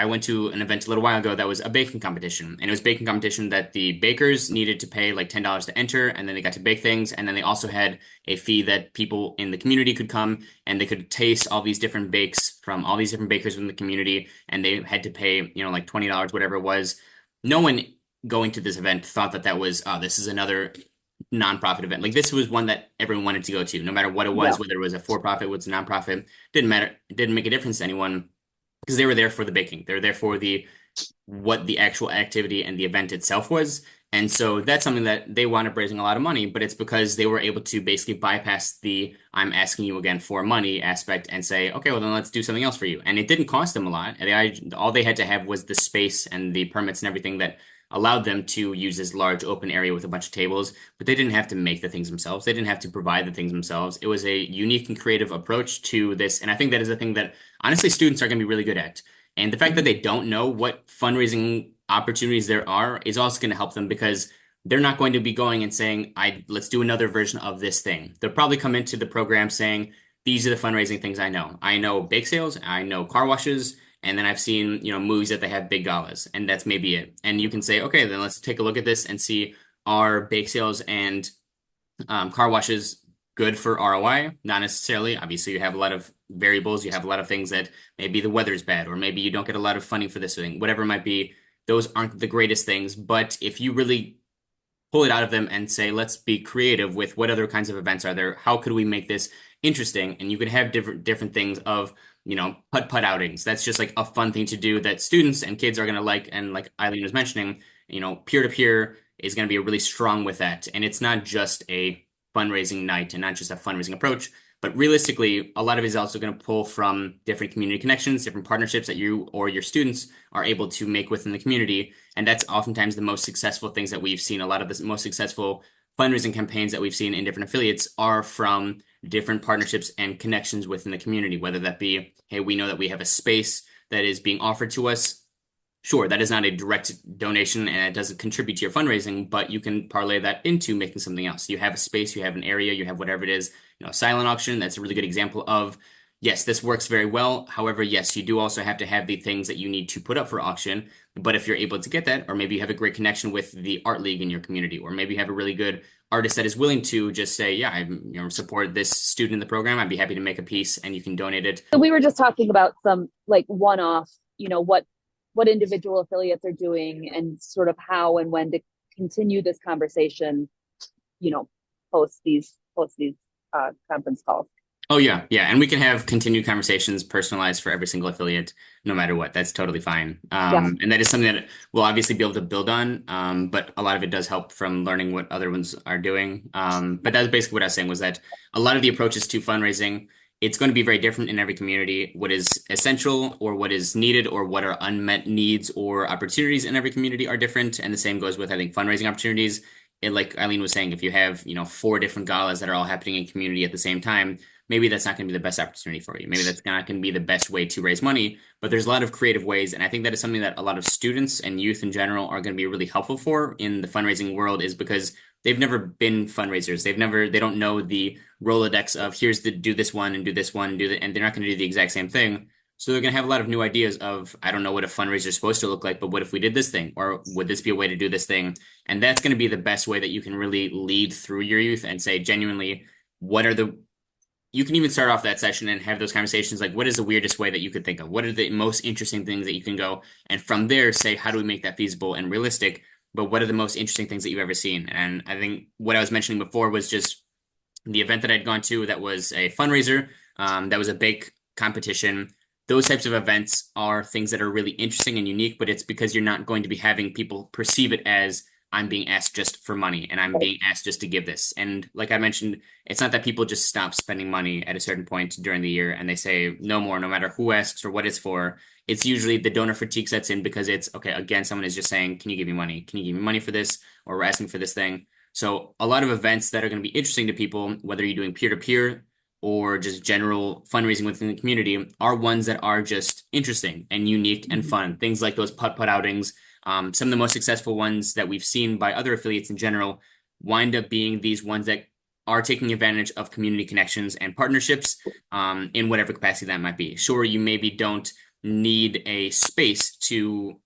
A: went to an event a little while ago that was a baking competition and it was baking competition that the bakers needed to pay like $10 to enter and then they got to bake things. And then they also had a fee that people in the community could come and they could taste all these different bakes from all these different bakers in the community. And they had to pay, like $20, whatever it was. No one going to this event thought that that was, oh, this is another nonprofit event. Like this was one that everyone wanted to go to, no matter what it was,
B: Yeah.
A: whether it was a for-profit, was a nonprofit, didn't matter. It didn't make a difference to anyone because they were there for the baking. They were there for what the actual activity and the event itself was. And so that's something that they wound up raising a lot of money, but it's because they were able to basically bypass the I'm asking you again for money aspect and say, okay, well then let's do something else for you. And it didn't cost them a lot. All they had to have was the space and the permits and everything that allowed them to use this large open area with a bunch of tables, but they didn't have to make the things themselves. They didn't have to provide the things themselves. It was a unique and creative approach to this. And I think that is a thing that honestly students are going to be really good at. And the fact that they don't know what fundraising opportunities there are is also going to help them because they're not going to be going and saying, let's do another version of this thing. They'll probably come into the program saying, these are the fundraising things I know. I know bake sales, I know car washes, and then I've seen, movies that they have big galas, and that's maybe it. And you can say, okay, then let's take a look at this and see are bake sales and car washes good for ROI? Not necessarily. Obviously, you have a lot of variables. You have a lot of things that maybe the weather's bad, or maybe you don't get a lot of funding for this thing, whatever it might be. Those aren't the greatest things. But if you really pull it out of them and say, let's be creative with what other kinds of events are there? How could we make this interesting? And you could have different things of, putt-putt outings. That's just like a fun thing to do that students and kids are going to like. And like Eileen was mentioning, peer-to-peer is going to be really strong with that. And it's not just a fundraising night and not just a fundraising approach, but realistically, a lot of it is also going to pull from different community connections, different partnerships that you or your students are able to make within the community. And that's oftentimes the most successful things that we've seen. A lot of the most successful fundraising campaigns that we've seen in different affiliates are from different partnerships and connections within the community, whether that be, hey, we know that we have a space that is being offered to us. Sure, that is not a direct donation and it doesn't contribute to your fundraising, but you can parlay that into making something else. You have a space, you have an area, you have whatever it is, silent auction. That's a really good example of, yes, this works very well. However, yes, you do also have to have the things that you need to put up for auction. But if you're able to get that, or maybe you have a great connection with the art league in your community, or maybe you have a really good artist that is willing to just say, yeah, I support this student in the program. I'd be happy to make a piece and you can donate it.
B: So we were just talking about some like one-off, what individual affiliates are doing and sort of how and when to continue this conversation, post these conference calls.
A: Oh yeah, yeah, and we can have continued conversations personalized for every single affiliate, no matter what. That's totally fine.
B: Yeah.
A: And that is something that we'll obviously be able to build on. But a lot of it does help from learning what other ones are doing. But that's basically what I was saying was that a lot of the approaches to fundraising, it's going to be very different in every community. What is essential or what is needed or what are unmet needs or opportunities in every community are different. And the same goes with, I think, fundraising opportunities. Like Eileen was saying, if you have, 4 different galas that are all happening in community at the same time, maybe that's not going to be the best opportunity for you. Maybe that's not going to be the best way to raise money, but there's a lot of creative ways. And I think that is something that a lot of students and youth in general are going to be really helpful for in the fundraising world is because they've never been fundraisers. They don't know the Rolodex of here's the do this one and do this one and and they're not going to do the exact same thing. So they're going to have a lot of new ideas of, I don't know what a fundraiser is supposed to look like, but what if we did this thing? Or would this be a way to do this thing? And that's going to be the best way that you can really lead through your youth and say genuinely, what are the you can even start off that session and have those conversations like, what is the weirdest way that you could think of? What are the most interesting things that you can go? And from there, say, how do we make that feasible and realistic? But what are the most interesting things that you've ever seen? And I think what I was mentioning before was just the event that I'd gone to that was a fundraiser, that was a big competition. Those types of events are things that are really interesting and unique, but it's because you're not going to be having people perceive it as I'm being asked just for money and I'm being asked just to give this. And like I mentioned, it's not that people just stop spending money at a certain point during the year and they say no more, no matter who asks or what it's for. It's usually the donor fatigue sets in because it's okay, again, someone is just saying, can you give me money? Can you give me money for this? Or we're asking for this thing. So a lot of events that are going to be interesting to people, whether you're doing peer-to-peer or just general fundraising within the community, are ones that are just interesting and unique and fun. Things like those putt-putt outings. Some of the most successful ones that we've seen by other affiliates in general wind up being these ones that are taking advantage of community connections and partnerships, in whatever capacity that might be. Sure, you maybe don't need a space to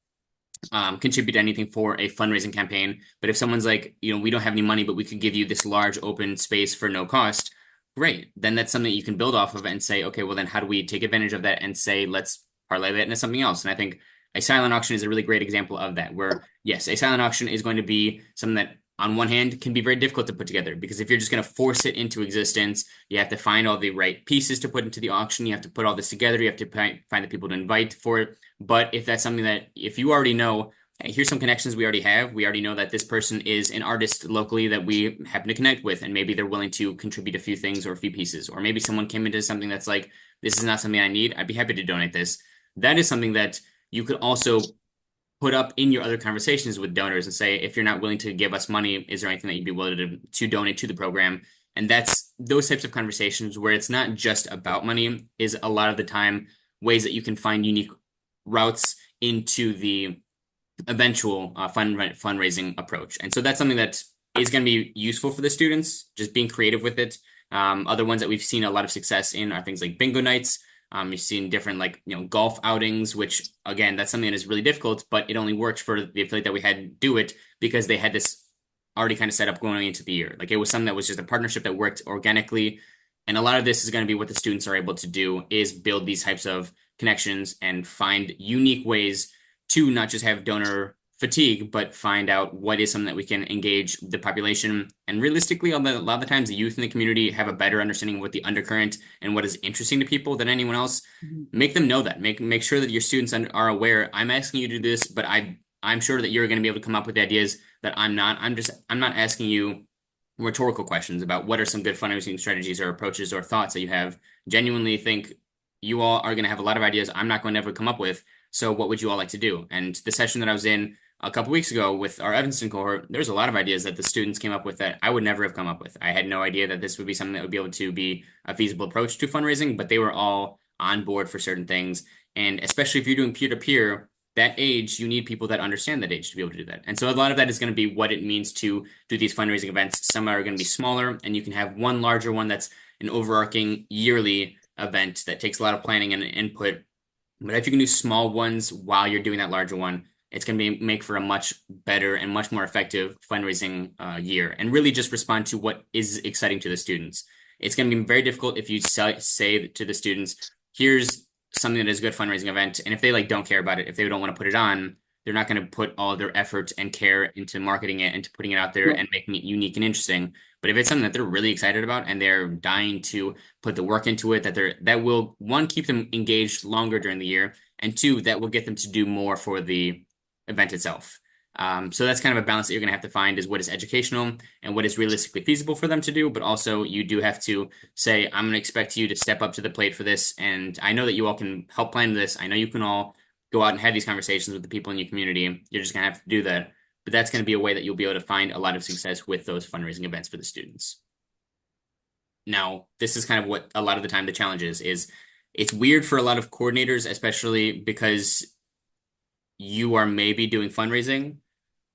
A: contribute anything for a fundraising campaign. But if someone's like, we don't have any money, but we could give you this large open space for no cost, great. Then that's something you can build off of and say, okay, well then how do we take advantage of that and say, let's parlay that into something else? And I think a silent auction is a really great example of that, where yes, a silent auction is going to be something that on one hand can be very difficult to put together, because if you're just going to force it into existence, you have to find all the right pieces to put into the auction. You have to put all this together. You have to find the people to invite for it. But if that's something that, if you already know, hey, here's some connections we already have. We already know that this person is an artist locally that we happen to connect with, and maybe they're willing to contribute a few things or a few pieces. Or maybe someone came into something that's like, this is not something I need. I'd be happy to donate this. That is something that you could also put up in your other conversations with donors and say, if you're not willing to give us money, is there anything that you'd be willing to donate to the program? And that's those types of conversations where it's not just about money, is a lot of the time ways that you can find unique routes into the eventual fundraising approach. And so that's something that is going to be useful for the students, just being creative with it. Other ones that we've seen a lot of success in are things like bingo nights. You've seen different golf outings, which again, that's something that is really difficult, but it only worked for the affiliate that we had do it because they had this already kind of set up going into the year. Like it was something that was just a partnership that worked organically. And a lot of this is going to be what the students are able to do, is build these types of connections and find unique ways to not just have donor fatigue, but find out what is something that we can engage the population. And realistically, a lot of the times the youth in the community have a better understanding of what the undercurrent and what is interesting to people than anyone else. Make them know that. Make sure that your students are aware, I'm asking you to do this, but I'm sure that you're going to be able to come up with ideas that I'm not. I'm not asking you rhetorical questions about what are some good fundraising strategies or approaches or thoughts that you have. Genuinely think you all are going to have a lot of ideas I'm not going to ever come up with. So what would you all like to do? And the session that I was in a couple weeks ago with our Evanston cohort, there's a lot of ideas that the students came up with that I would never have come up with. I had no idea that this would be something that would be able to be a feasible approach to fundraising, but they were all on board for certain things. And especially if you're doing peer-to-peer, that age, you need people that understand that age to be able to do that. And so a lot of that is going to be what it means to do these fundraising events. Some are going to be smaller, and you can have one larger one that's an overarching yearly event that takes a lot of planning and input. But if you can do small ones while you're doing that larger one, it's going to make for a much better and much more effective fundraising year, and really just respond to what is exciting to the students. It's going to be very difficult if you say to the students, here's something that is a good fundraising event. And if they don't care about it, if they don't want to put it on, they're not going to put all their effort and care into marketing it and to putting it out there and making it unique and interesting. But if it's something that they're really excited about and they're dying to put the work into it, that will, one, keep them engaged longer during the year, and two, that will get them to do more for the event itself. So that's kind of a balance that you're going to have to find, is what is educational and what is realistically feasible for them to do. But also you do have to say, I'm going to expect you to step up to the plate for this. And I know that you all can help plan this. I know you can all go out and have these conversations with the people in your community. You're just going to have to do that. But that's going to be a way that you'll be able to find a lot of success with those fundraising events for the students. Now, this is kind of what a lot of the time the challenge is it's weird for a lot of coordinators, especially because you are maybe doing fundraising.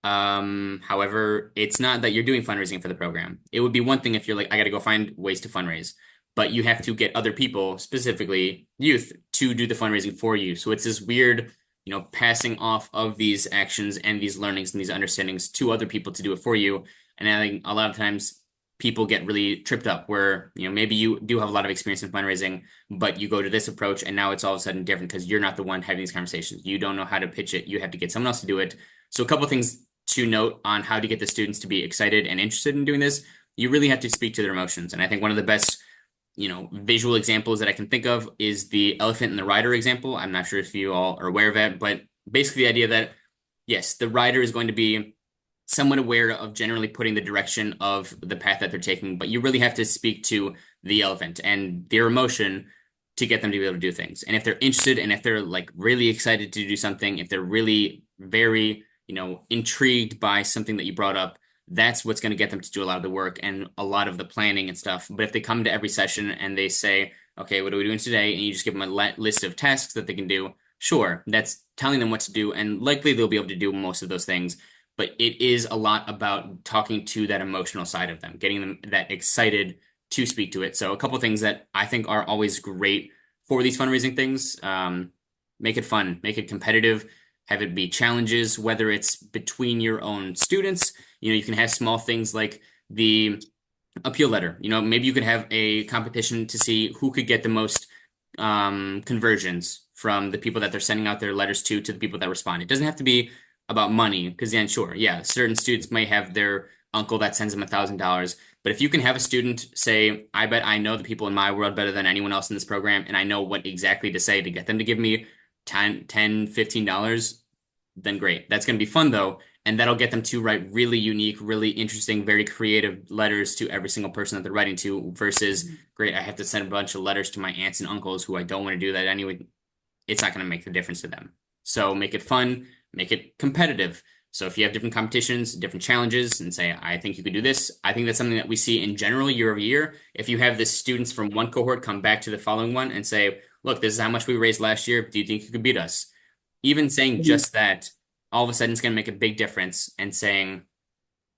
A: However, it's not that you're doing fundraising for the program. It would be one thing if you're like, I got to go find ways to fundraise, but you have to get other people, specifically youth, to do the fundraising for you. So it's this weird, passing off of these actions and these learnings and these understandings to other people to do it for you. And I think a lot of times people get really tripped up where, maybe you do have a lot of experience in fundraising, but you go to this approach and now it's all of a sudden different because you're not the one having these conversations. You don't know how to pitch it. You have to get someone else to do it. So a couple of things to note on how to get the students to be excited and interested in doing this. You really have to speak to their emotions. And I think one of the best, visual examples that I can think of is the elephant and the rider example. I'm not sure if you all are aware of it, but basically the idea that, yes, the rider is going to be somewhat aware of generally putting the direction of the path that they're taking, but you really have to speak to the elephant and their emotion to get them to be able to do things. And if they're interested and if they're like really excited to do something, if they're really very, intrigued by something that you brought up, that's what's going to get them to do a lot of the work and a lot of the planning and stuff. But if they come to every session and they say, okay, what are we doing today? And you just give them a list of tasks that they can do, sure, that's telling them what to do. And likely they'll be able to do most of those things. But it is a lot about talking to that emotional side of them, getting them that excited to speak to it. So a couple of things that I think are always great for these fundraising things, make it fun, make it competitive, have it be challenges, whether it's between your own students. You can have small things like the appeal letter. Maybe you could have a competition to see who could get the most conversions from the people that they're sending out their letters to the people that respond. It doesn't have to be about money, because then sure, yeah, certain students may have their uncle that sends them $1,000. But if you can have a student say, I bet I know the people in my world better than anyone else in this program, and I know what exactly to say to get them to give me $10, $15, then great. That's going to be fun though. And that'll get them to write really unique, really interesting, very creative letters to every single person that they're writing to versus, great, I have to send a bunch of letters to my aunts and uncles who I don't want to do that anyway. It's not going to make the difference to them. So make it fun, make it competitive. So if you have different competitions, different challenges, and say, I think you could do this, I think that's something that we see in general year over year. If you have the students from one cohort come back to the following one and say, look, this is how much we raised last year. Do you think you could beat us? Even saying just that, all of a sudden it's going to make a big difference, and saying,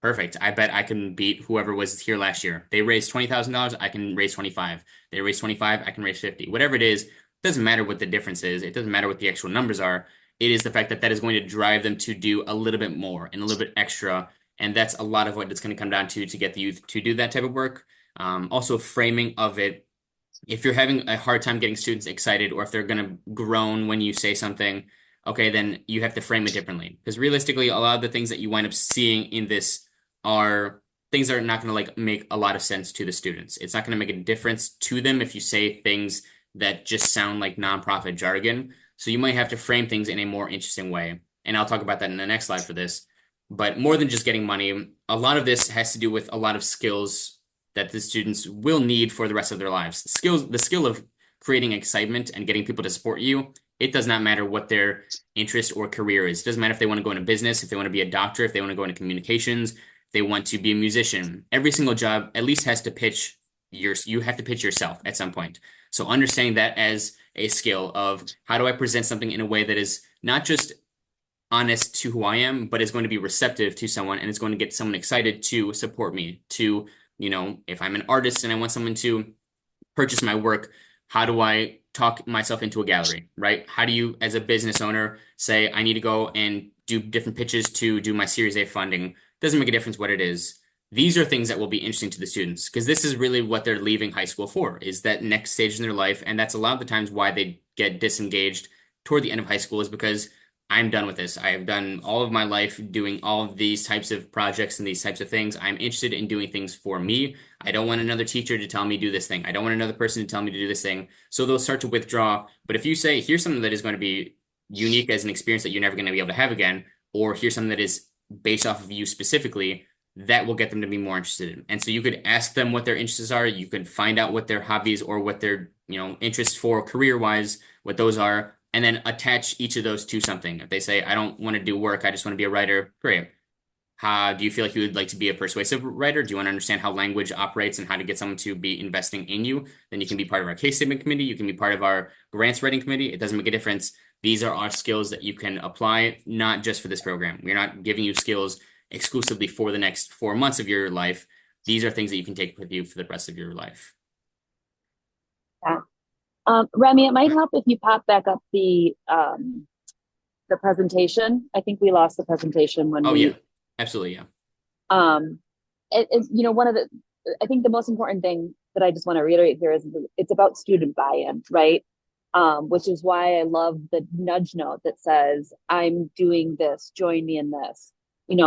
A: perfect, I bet I can beat whoever was here last year. They raised $20,000, I can raise 25. They raised 25, I can raise 50. Whatever it is, it doesn't matter what the difference is. It doesn't matter what the actual numbers are. It is the fact that that is going to drive them to do a little bit more and a little bit extra. And that's a lot of what it's going to come down to get the youth to do that type of work. Also, framing of it. If you're having a hard time getting students excited, or if they're going to groan when you say something, okay, then you have to frame it differently. Because realistically, a lot of the things that you wind up seeing in this are things that are not going to make a lot of sense to the students. It's not going to make a difference to them if you say things that just sound like nonprofit jargon. So you might have to frame things in a more interesting way. And I'll talk about that in the next slide for this. But more than just getting money, a lot of this has to do with a lot of skills that the students will need for the rest of their lives. The skill of creating excitement and getting people to support you. It does not matter what their interest or career is. It doesn't matter if they want to go into business, if they want to be a doctor, if they want to go into communications, if they want to be a musician. Every single job at least has to pitch you have to pitch yourself at some point. So understanding that as a skill of how do I present something in a way that is not just honest to who I am, but is going to be receptive to someone and is going to get someone excited to support me, to, if I'm an artist and I want someone to purchase my work, how do I talk myself into a gallery, right? How do you, as a business owner, say, I need to go and do different pitches to do my Series A funding? Doesn't make a difference what it is. These are things that will be interesting to the students, because this is really what they're leaving high school for, is that next stage in their life. And that's a lot of the times why they get disengaged toward the end of high school, is because I'm done with this. I have done all of my life doing all of these types of projects and these types of things. I'm interested in doing things for me. I don't want another teacher to tell me do this thing. I don't want another person to tell me to do this thing. So they'll start to withdraw. But if you say, here's something that is going to be unique as an experience that you're never going to be able to have again, or here's something that is based off of you specifically, that will get them to be more interested in. And so you could ask them what their interests are. You could find out what their hobbies or what their, interests for career-wise, what those are, and then attach each of those to something. If they say, I don't want to do work, I just want to be a writer, great. Do you feel like you would like to be a persuasive writer? Do you want to understand how language operates and how to get someone to be investing in you? Then you can be part of our case statement committee. You can be part of our grants writing committee. It doesn't make a difference. These are our skills that you can apply, not just for this program. We're not giving you skills exclusively for the next 4 months of your life. These are things that you can take with you for the rest of your life.
B: Yeah. Remy, it might help if you pop back up the presentation. I think we lost the presentation when
A: Oh yeah,
B: we
A: absolutely, yeah.
B: um one of the I think the most important thing that I just want to reiterate here is it's about student buy-in, right? Which is why I love the nudge note that says, I'm doing this, join me in this.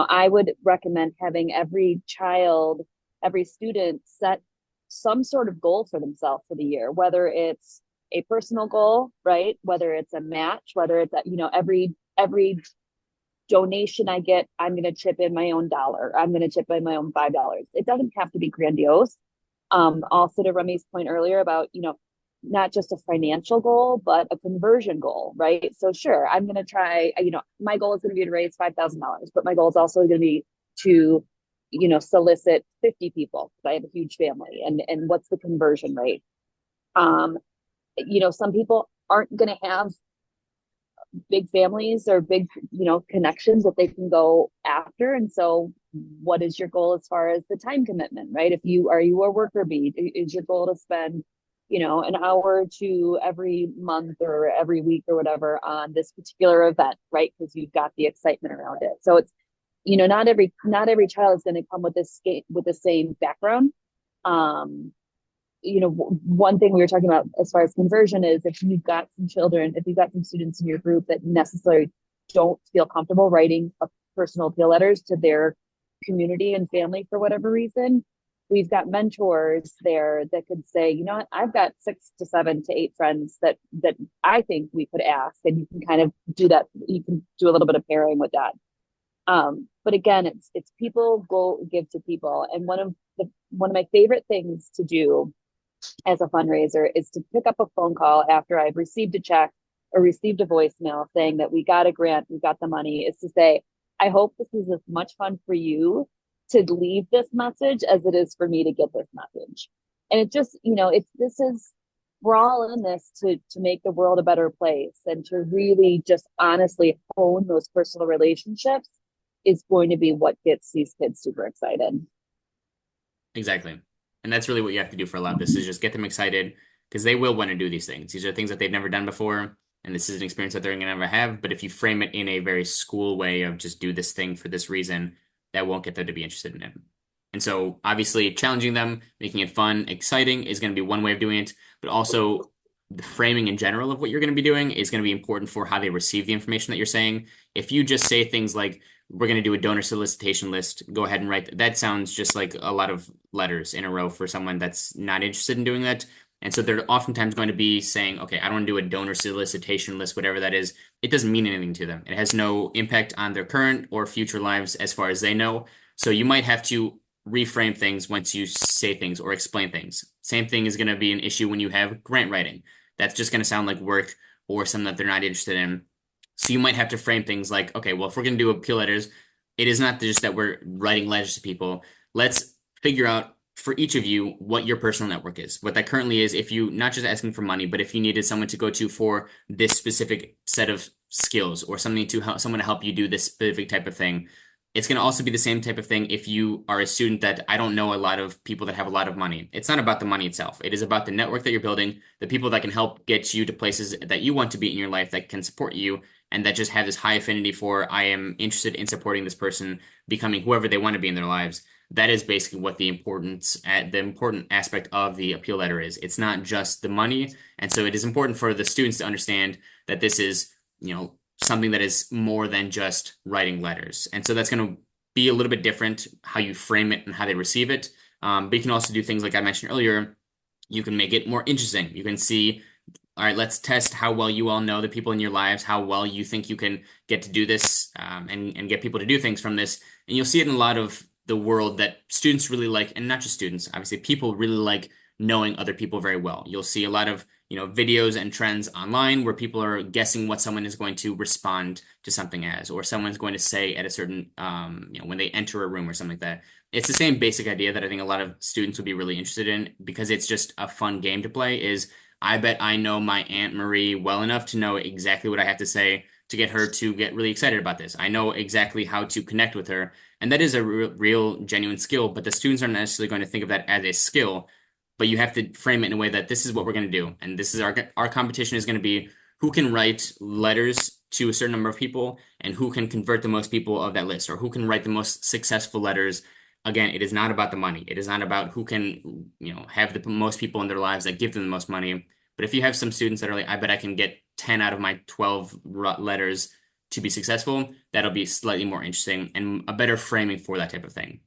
B: I would recommend having every child, every student set some sort of goal for themselves for the year, whether it's a personal goal, right? Whether it's a match, whether it's, every donation I get, I'm going to chip in my own dollar. I'm going to chip in my own $5. It doesn't have to be grandiose. Also to Remy's point earlier about, not just a financial goal, but a conversion goal, right? So sure, I'm going to try, my goal is going to be to raise $5,000, but my goal is also going to be to, solicit 50 people. I have a huge family, and what's the conversion rate? Um, some people aren't going to have big families or big, connections that they can go after. And so what is your goal as far as the time commitment, right? Are you a worker bee? Is your goal to spend, an hour or two every month or every week or whatever on this particular event, right? Because you've got the excitement around it. So it's, not every child is going to come with the same background. Um, one thing we were talking about as far as conversion is if you've got some students in your group that necessarily don't feel comfortable writing a personal appeal letters to their community and family for whatever reason, we've got mentors there that could say, what, I've got 6 to 7 to 8 friends that I think we could ask, and you can kind of do that. You can do a little bit of pairing with that. But again, it's people go give to people, and one of my favorite things to do as a fundraiser is to pick up a phone call after I've received a check or received a voicemail saying that we got a grant, we got the money, is to say, I hope this is as much fun for you to leave this message as it is for me to get this message. And it just, we're all in this to make the world a better place, and to really just honestly hone those personal relationships is going to be what gets these kids super excited.
A: Exactly. And that's really what you have to do for a lot of this is just get them excited because they will want to do these things. These are things that they've never done before, and this is an experience that they're going to never have. But if you frame it in a very school way of just do this thing for this reason, that won't get them to be interested in it. And so obviously challenging them, making it fun, exciting is going to be one way of doing it, but also the framing in general of what you're going to be doing is going to be important for how they receive the information that you're saying. If you just say things like, we're going to do a donor solicitation list, go ahead and write that sounds just like a lot of letters in a row for someone that's not interested in doing that. And so they're oftentimes going to be saying, okay, I don't want to do a donor solicitation list, whatever that is. It doesn't mean anything to them. It has no impact on their current or future lives as far as they know. So you might have to reframe things once you say things or explain things. Same thing is going to be an issue when you have grant writing. That's just going to sound like work or something that they're not interested in. So you might have to frame things like, okay, well, if we're going to do appeal letters, it is not just that we're writing letters to people. Let's figure out for each of you what your personal network is. What that currently is, if you not just asking for money, but if you needed someone to go to for this specific set of skills or something to help someone to help you do this specific type of thing. It's going to also be the same type of thing if you are a student that I don't know a lot of people that have a lot of money. It's not about the money itself. It is about the network that you're building, the people that can help get you to places that you want to be in your life that can support you and that just have this high affinity for I am interested in supporting this person becoming whoever they want to be in their lives. That is basically what the important aspect of the appeal letter is. It's not just the money, and so it is important for the students to understand that this is, something that is more than just writing letters. And so that's going to be a little bit different how you frame it and how they receive it. But you can also do things like I mentioned earlier. You can make it more interesting. You can see, all right, let's test how well you all know the people in your lives, how well you think you can get to do this and get people to do things from this. And you'll see it in a lot of the world that students really like, and not just students, obviously, people really like knowing other people very well. You'll see a lot of videos and trends online where people are guessing what someone is going to respond to something as, or someone's going to say at a certain, when they enter a room or something like that. It's the same basic idea that I think a lot of students would be really interested in because it's just a fun game to play is I bet I know my Aunt Marie well enough to know exactly what I have to say to get her to get really excited about this. I know exactly how to connect with her. And that is a real genuine skill, but the students aren't necessarily going to think of that as a skill. but you have to frame it in a way that this is what we're going to do. And this is our competition is going to be who can write letters to a certain number of people and who can convert the most people of that list, or who can write the most successful letters. Again, it is not about the money. It is not about who can, have the most people in their lives that give them the most money. But if you have some students that are like, I bet I can get 10 out of my 12 letters to be successful, that'll be slightly more interesting and a better framing for that type of thing.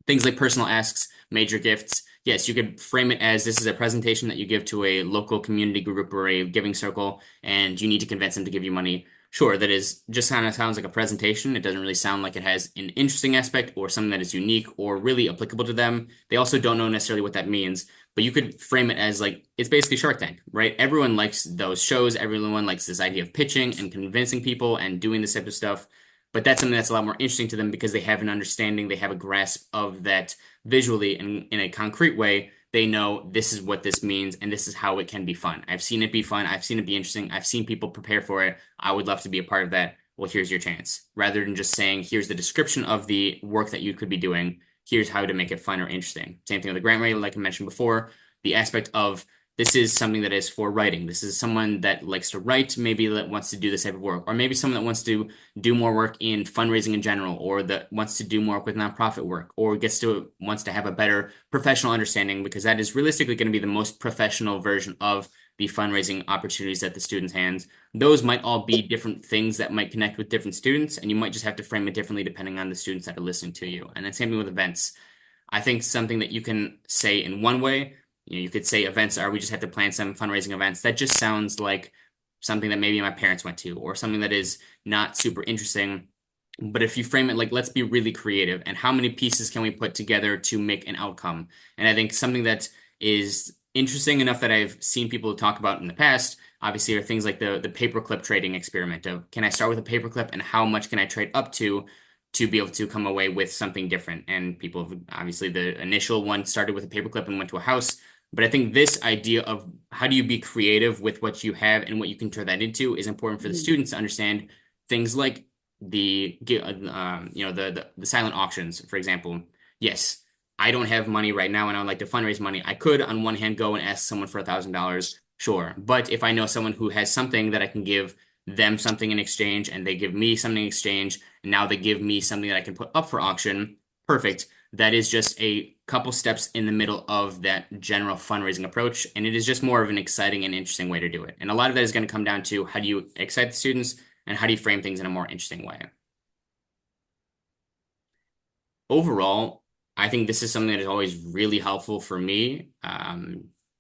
A: Things like personal asks, major gifts. Yes, you could frame it as this is a presentation that you give to a local community group or a giving circle, and you need to convince them to give you money. Sure, that is just kind of sounds like a presentation. It doesn't really sound like it has an interesting aspect or something that is unique or really applicable to them. They also don't know necessarily what that means, but you could frame it as like it's basically Shark Tank, right? Everyone likes those shows. Everyone likes this idea of pitching and convincing people and doing this type of stuff. But that's something that's a lot more interesting to them because they have an understanding, they have a grasp of that visually and in a concrete way. They know this is what this means and this is how it can be fun. I've seen it be fun. I've seen it be interesting. I've seen people prepare for it. I would love to be a part of that. Well, here's your chance. Rather than just saying, here's the description of the work that you could be doing. Here's how to make it fun or interesting. Same thing with the grant writer, like I mentioned before, the aspect of this is something that is for writing. This is someone that likes to write, maybe that wants to do this type of work, or maybe someone that wants to do more work in fundraising in general, or that wants to do more work with nonprofit work, or wants to have a better professional understanding, because that is realistically going to be the most professional version of the fundraising opportunities at the students' hands. Those might all be different things that might connect with different students, and you might just have to frame it differently depending on the students that are listening to you. And then same thing with events. I think something that you can say in one way, you could say events are, we just have to plan some fundraising events. That just sounds like something that maybe my parents went to, or something that is not super interesting. But if you frame it like, let's be really creative, and how many pieces can we put together to make an outcome? And I think something that is interesting enough that I've seen people talk about in the past, obviously, are things like the paperclip trading experiment of, can I start with a paperclip and how much can I trade up to be able to come away with something different? And people have, obviously, the initial one started with a paperclip and went to a house. But I think this idea of how do you be creative with what you have and what you can turn that into is important for the students to understand things like the silent auctions, for example. Yes, I don't have money right now and I would like to fundraise money. I could, on one hand, go and ask someone for $1,000, sure. But if I know someone who has something that I can give them something in exchange and they give me something in exchange, and now they give me something that I can put up for auction, perfect. That is just a couple steps in the middle of that general fundraising approach. And it is just more of an exciting and interesting way to do it. And a lot of that is going to come down to how do you excite the students and how do you frame things in a more interesting way. Overall, I think this is something that is always really helpful for me,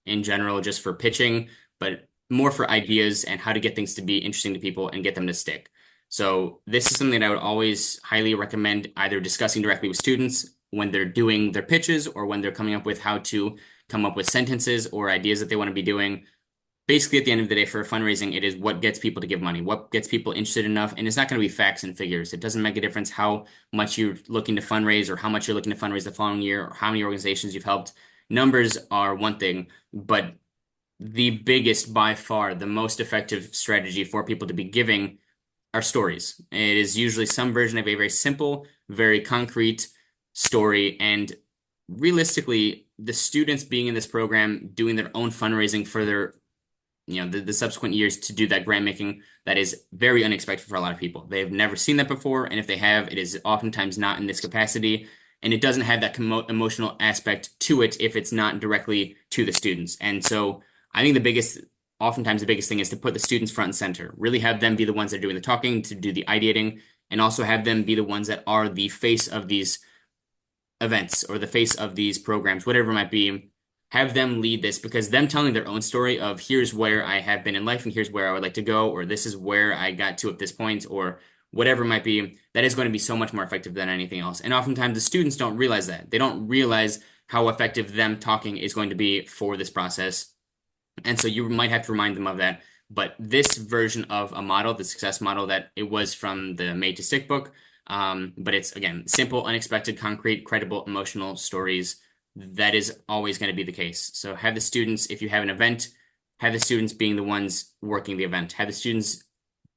A: in general, just for pitching, but more for ideas and how to get things to be interesting to people and get them to stick. So this is something that I would always highly recommend either discussing directly with students when they're doing their pitches or when they're coming up with how to come up with sentences or ideas that they want to be doing. Basically, at the end of the day, for fundraising, it is what gets people to give money, what gets people interested enough, and it's not going to be facts and figures. It doesn't make a difference how much you're looking to fundraise or how much you're looking to fundraise the following year or how many organizations you've helped. Numbers are one thing, but the biggest, by far, the most effective strategy for people to be giving are stories. It is usually some version of a very simple, very concrete story. And realistically, the students being in this program, doing their own fundraising for their, the subsequent years to do that grant making, that is very unexpected for a lot of people. They have never seen that before. And if they have, it is oftentimes not in this capacity. And it doesn't have that emotional aspect to it if it's not directly to the students. And so I think oftentimes the biggest thing is to put the students front and center, really have them be the ones that are doing the talking, to do the ideating, and also have them be the ones that are the face of these events or the face of these programs, whatever it might be. Have them lead this, because them telling their own story of here's where I have been in life and here's where I would like to go, or this is where I got to at this point, or whatever it might be, that is going to be so much more effective than anything else. And oftentimes the students don't realize that. They don't realize how effective them talking is going to be for this process. And so you might have to remind them of that. But this version of a model, the success model that it was from the Made to Stick book, but it's, again, simple, unexpected, concrete, credible, emotional stories. That is always going to be the case. So have the students, if you have an event, have the students being the ones working the event. Have the students,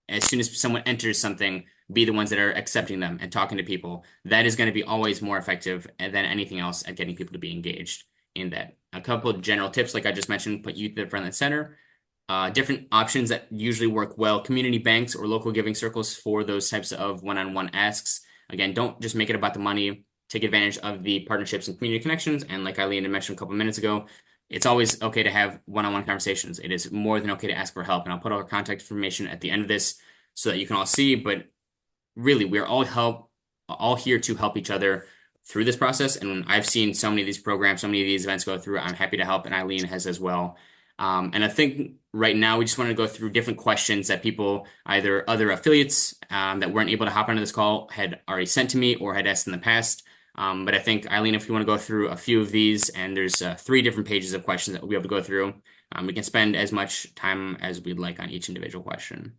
A: as soon as someone enters something, be the ones that are accepting them and talking to people. That is going to be always more effective than anything else at getting people to be engaged in that a couple of general tips, like I just mentioned, put youth at the front and center. Different options that usually work well, community banks or local giving circles for those types of one-on-one asks. Again, don't just make it about the money. Take advantage of the partnerships and community connections. And like Eileen had mentioned a couple minutes ago, it's always okay to have one-on-one conversations. It is more than okay to ask for help. And I'll put all our contact information at the end of this so that you can all see. But really, we're all here to help each other through this process. And I've seen so many of these programs, so many of these events go through. I'm happy to help, and Eileen has as well. And I think right now we just want to go through different questions that people, either other affiliates that weren't able to hop onto this call, had already sent to me or had asked in the past. But I think, Eileen, if you want to go through a few of these, and there's 3 different pages of questions that we'll be able to go through, we can spend as much time as we'd like on each individual question.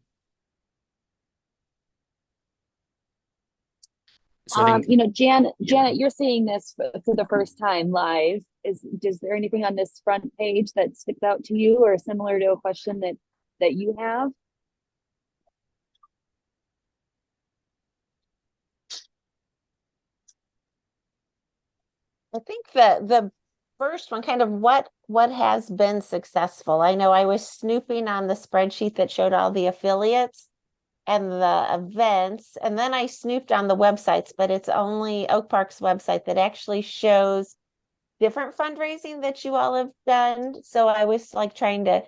A: So I think,
B: Janet,
A: yeah.
B: you're seeing this for the first time live. Is there anything on this front page that sticks out to you or similar to a question that you have?
C: I think the first one, kind of what has been successful. I know I was snooping on the spreadsheet that showed all the affiliates and the events, and then I snooped on the websites, but it's only Oak Park's website that actually shows different fundraising that you all have done. So I was like trying to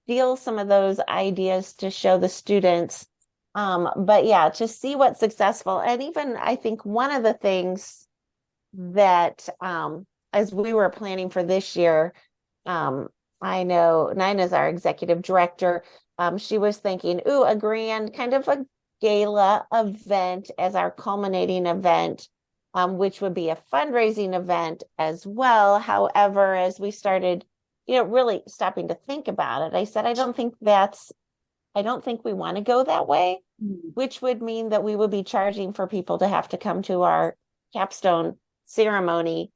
C: steal some of those ideas to show the students. But yeah, to see what's successful. And even I think one of the things that as we were planning for this year, I know Nina's our executive director. She was thinking, ooh, a grand kind of a gala event as our culminating event, which would be a fundraising event as well. However, as we started, really stopping to think about it, I said, I don't think we want to go that way, which would mean that we would be charging for people to have to come to our capstone ceremony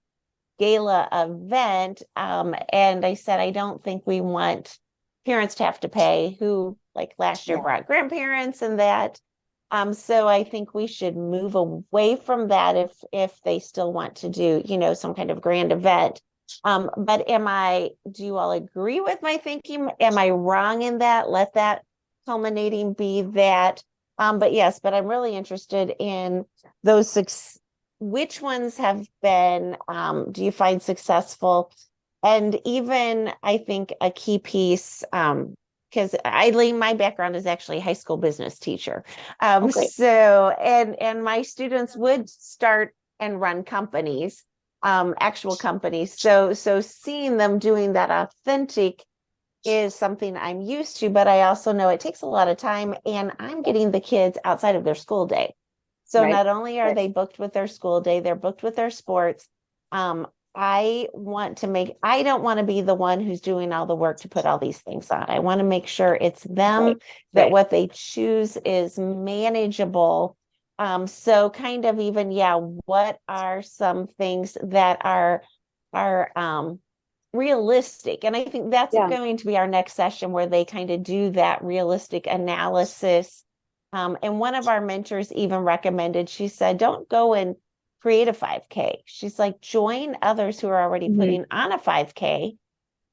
C: gala event. And I said, I don't think we want parents to have to pay who, like last year, brought grandparents and that. So I think we should move away from that if they still want to do, some kind of grand event. But do you all agree with my thinking? Am I wrong in that? Let that culminating be that. But yes, but I'm really interested in those which ones have been, do you find successful? And even I think a key piece, because Eileen, my background is actually a high school business teacher.
B: Okay.
C: So, and my students would start and run companies, actual companies. So seeing them doing that authentic is something I'm used to, but I also know it takes a lot of time, and I'm getting the kids outside of their school day. So not only are they booked with their school day, they're booked with their sports. I don't want to be the one who's doing all the work to put all these things on. I want to make sure it's them, that what they choose is manageable. So kind of even, what are some things that are realistic? And I think that's going to be our next session, where they kind of do that realistic analysis. And one of our mentors even recommended, she said, don't go and create a 5K. She's like, join others who are already putting on a 5K,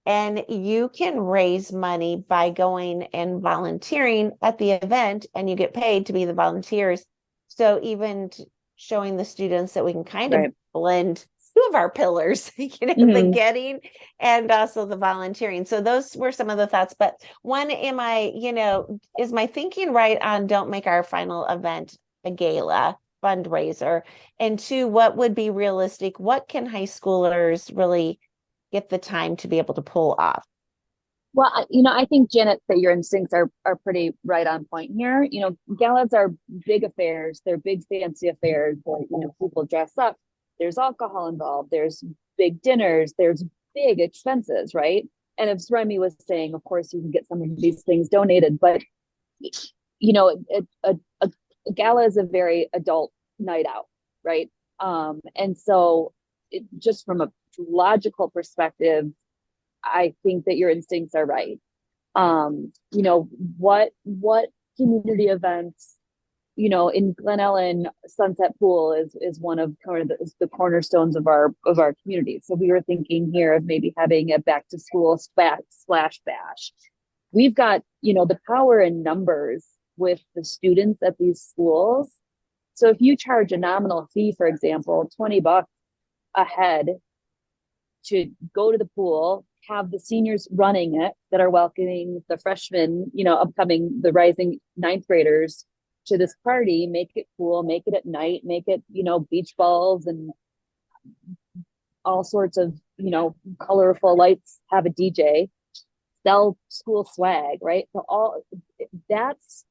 C: and you can raise money by going and volunteering at the event, and you get paid to be the volunteers. So even showing the students that we can kind of blend two of our pillars, the getting and also the volunteering. So those were some of the thoughts. But one, is my thinking right on don't make our final event a gala fundraiser? And 2, what would be realistic? What can high schoolers really get the time to be able to pull off?
B: Well, I think, Janet, that your instincts are pretty right on point here. Galas are big affairs. They're big, fancy affairs where, people dress up. There's alcohol involved. There's big dinners. There's big expenses, right? And as Remy was saying, of course, you can get some of these things donated, but, a gala is a very adult night out, right? And so just from a logical perspective, I think that your instincts are right. What community events in Glen Ellen, Sunset Pool is one of kind of the cornerstones of our community. So we were thinking here of maybe having a back to school splash bash. We've got, the power in numbers with the students at these schools. So if you charge a nominal fee, for example, $20 a head to go to the pool, have the seniors running it that are welcoming the freshmen, upcoming the rising ninth graders to this party, make it cool, make it at night, make it, beach balls and all sorts of, colorful lights, have a DJ, sell school swag, right? So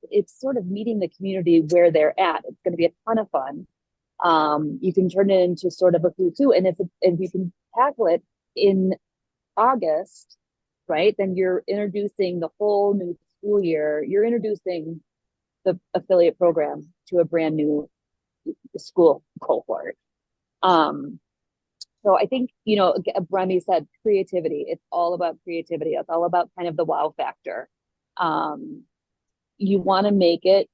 B: it's sort of meeting the community where they're at. It's going to be a ton of fun. You can turn it into sort of a who's who, and if you can tackle it in August, right, then you're introducing the whole new school year. You're introducing the affiliate program to a brand new school cohort. So I think, Remy said creativity. It's all about creativity. It's all about kind of the wow factor. You want to make it,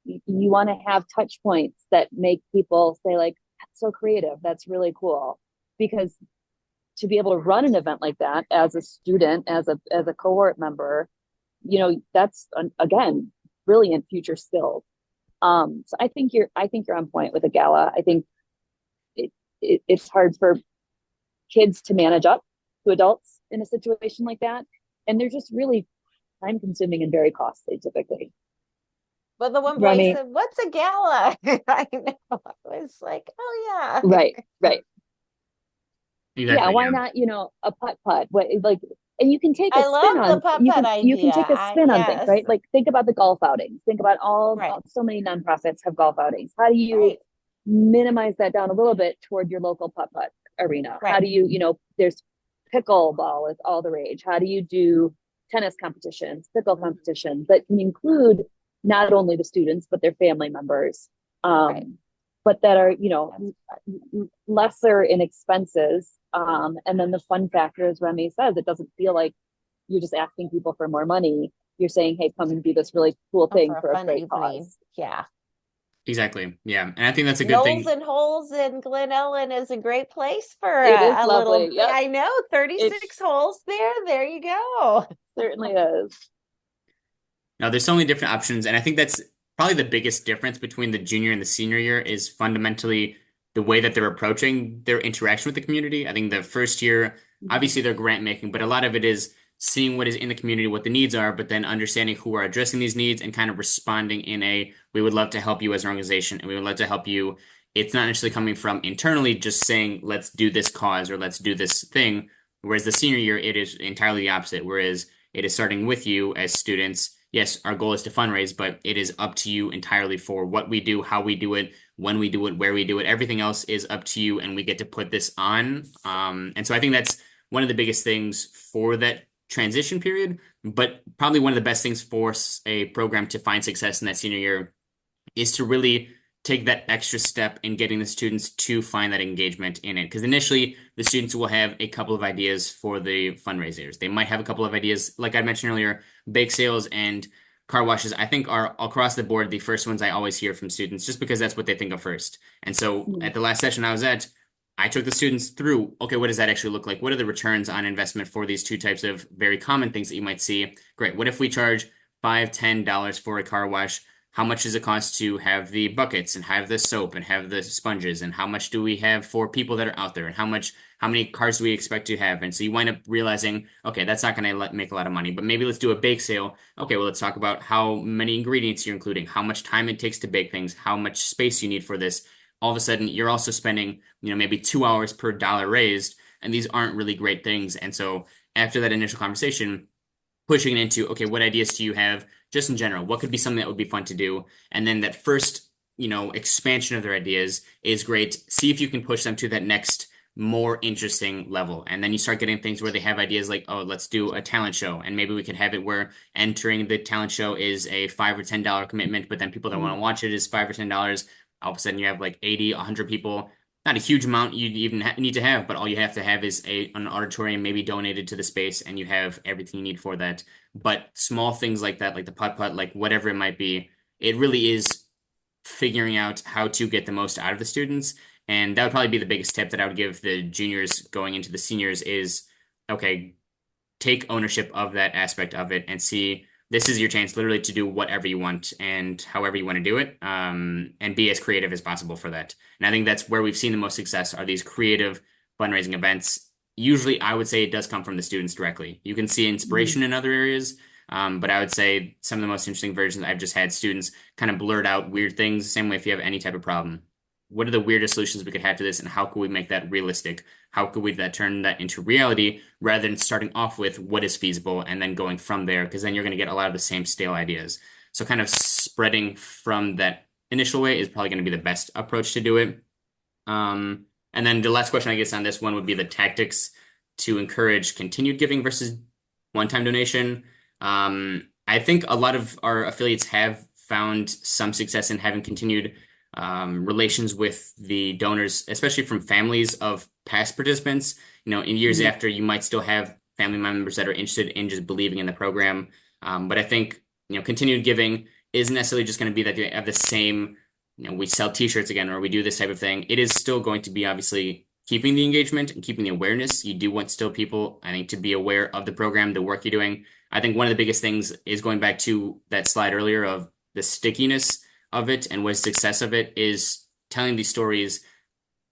B: you want to have touch points that make people say like, that's so creative. That's really cool. Because to be able to run an event like that as a student, as a cohort member, that's again, brilliant future skills. So I think you're on point with a gala. I think it's hard for kids to manage up to adults in a situation like that. And they're just really time consuming and very costly typically.
C: Well, the one boy
B: Remy,
C: said, "What's a gala?" I know. I was like, "Oh yeah."
B: right.
A: Exactly,
B: Yeah, why
A: yeah.
B: not, a putt, like, and you can take a
C: I
B: spin
C: love the
B: on,
C: putt-putt
B: you can
C: idea.
B: take a spin on things,
C: Yes,
B: right? Like think about the golf outings. Think about
C: right,
B: so many nonprofits have golf outings. How do you
C: right,
B: minimize that down a little bit toward your local putt-putt arena? How
C: right.
B: do there's pickleball is all the rage. How do you do tennis competitions, pickle competitions that can include not only the students, but their family members?
C: Right.
B: But that are, lesser in expenses. And then the fun factor, as Remy says, it doesn't feel like you're just asking people for more money. You're saying, hey, come and do this really cool thing
C: For a
B: for a
C: fun
B: great
C: evening.
B: cause.
C: Yeah.
A: Exactly. Yeah. And I think that's a good
C: Knolls
A: thing.
C: and Holes in Glen Ellen is a great place for
B: It is
C: a little,
B: lovely. Yep.
C: I know,
B: It
C: 36 holes there. There you go.
B: certainly is.
A: Now, there's so many different options, and I think that's probably the biggest difference between the junior and the senior year is fundamentally the way that they're approaching their interaction with the community. I think the first year, obviously they're grant making, but a lot of it is seeing what is in the community, what the needs are, but then understanding who are addressing these needs and kind of responding in a, we would love to help you as an organization, and we would love to help you. It's not necessarily coming from internally, just saying, let's do this cause or let's do this thing. Whereas the senior year, it is entirely the opposite. Whereas it is starting with you as students. Yes, our goal is to fundraise, but it is up to you entirely for what we do, how we do it, when we do it, where we do it. Everything else is up to you, and we get to put this on. And so I think that's one of the biggest things for that transition period, but probably one of the best things for a program to find success in that senior year is to really take that extra step in getting the students to find that engagement in it. Because initially, the students will have a couple of ideas for the fundraisers. They might have a couple of ideas, like I mentioned earlier, bake sales and car washes, I think are across the board the first ones I always hear from students, just because that's what they think of first. And so at the last session I was at, I took the students through, okay, what does that actually look like? What are the returns on investment for these two types of very common things that you might see? Great. What if we charge $5, $10 for a car wash? How much does it cost to have the buckets and have the soap and have the sponges? And how much do we have for people that are out there? And how many cars do we expect to have? And so you wind up realizing, okay, that's not going to make a lot of money, but maybe let's do a bake sale. Okay, well, let's talk about how many ingredients you're including, how much time it takes to bake things, how much space you need for this. All of a sudden, you're also spending, maybe 2 hours per dollar raised, and these aren't really great things. And so after that initial conversation, pushing it into, okay, what ideas do you have just in general? What could be something that would be fun to do? And then that first, expansion of their ideas is great. See if you can push them to that next more interesting level. And then you start getting things where they have ideas like, oh, let's do a talent show. And maybe we could have it where entering the talent show is a $5 or $10 commitment, but then people that want to watch it is $5 or $10. All of a sudden you have like 80, 100 people. Not a huge amount you even need to have, but all you have to have is an auditorium maybe donated to the space, and you have everything you need for that. But small things like that, like the putt putt, like whatever it might be, it really is figuring out how to get the most out of the students. And that would probably be the biggest tip that I would give the juniors going into the seniors is, okay, take ownership of that aspect of it and see this is your chance literally to do whatever you want and however you want to do it, and be as creative as possible for that. And I think that's where we've seen the most success are these creative fundraising events. Usually, I would say it does come from the students directly. You can see inspiration in other areas, but I would say some of the most interesting versions I've just had students kind of blurt out weird things. Same way if you have any type of problem. What are the weirdest solutions we could have to this, and how could we make that realistic? How could we turn that into reality rather than starting off with what is feasible and then going from there? Because then you're going to get a lot of the same stale ideas. So kind of spreading from that initial way is probably going to be the best approach to do it. And then the last question, I guess, on this one would be the tactics to encourage continued giving versus one-time donation. I think a lot of our affiliates have found some success in having continued relations with the donors, especially from families of past participants. You know, in years after, you might still have family members that are interested in just believing in the program. But I think, continued giving isn't necessarily just going to be that they have the same, we sell t-shirts again, or we do this type of thing. It is still going to be obviously keeping the engagement and keeping the awareness. You do want still people, I think, to be aware of the program, the work you're doing. I think one of the biggest things is going back to that slide earlier of the stickiness of it and what success of it is telling these stories.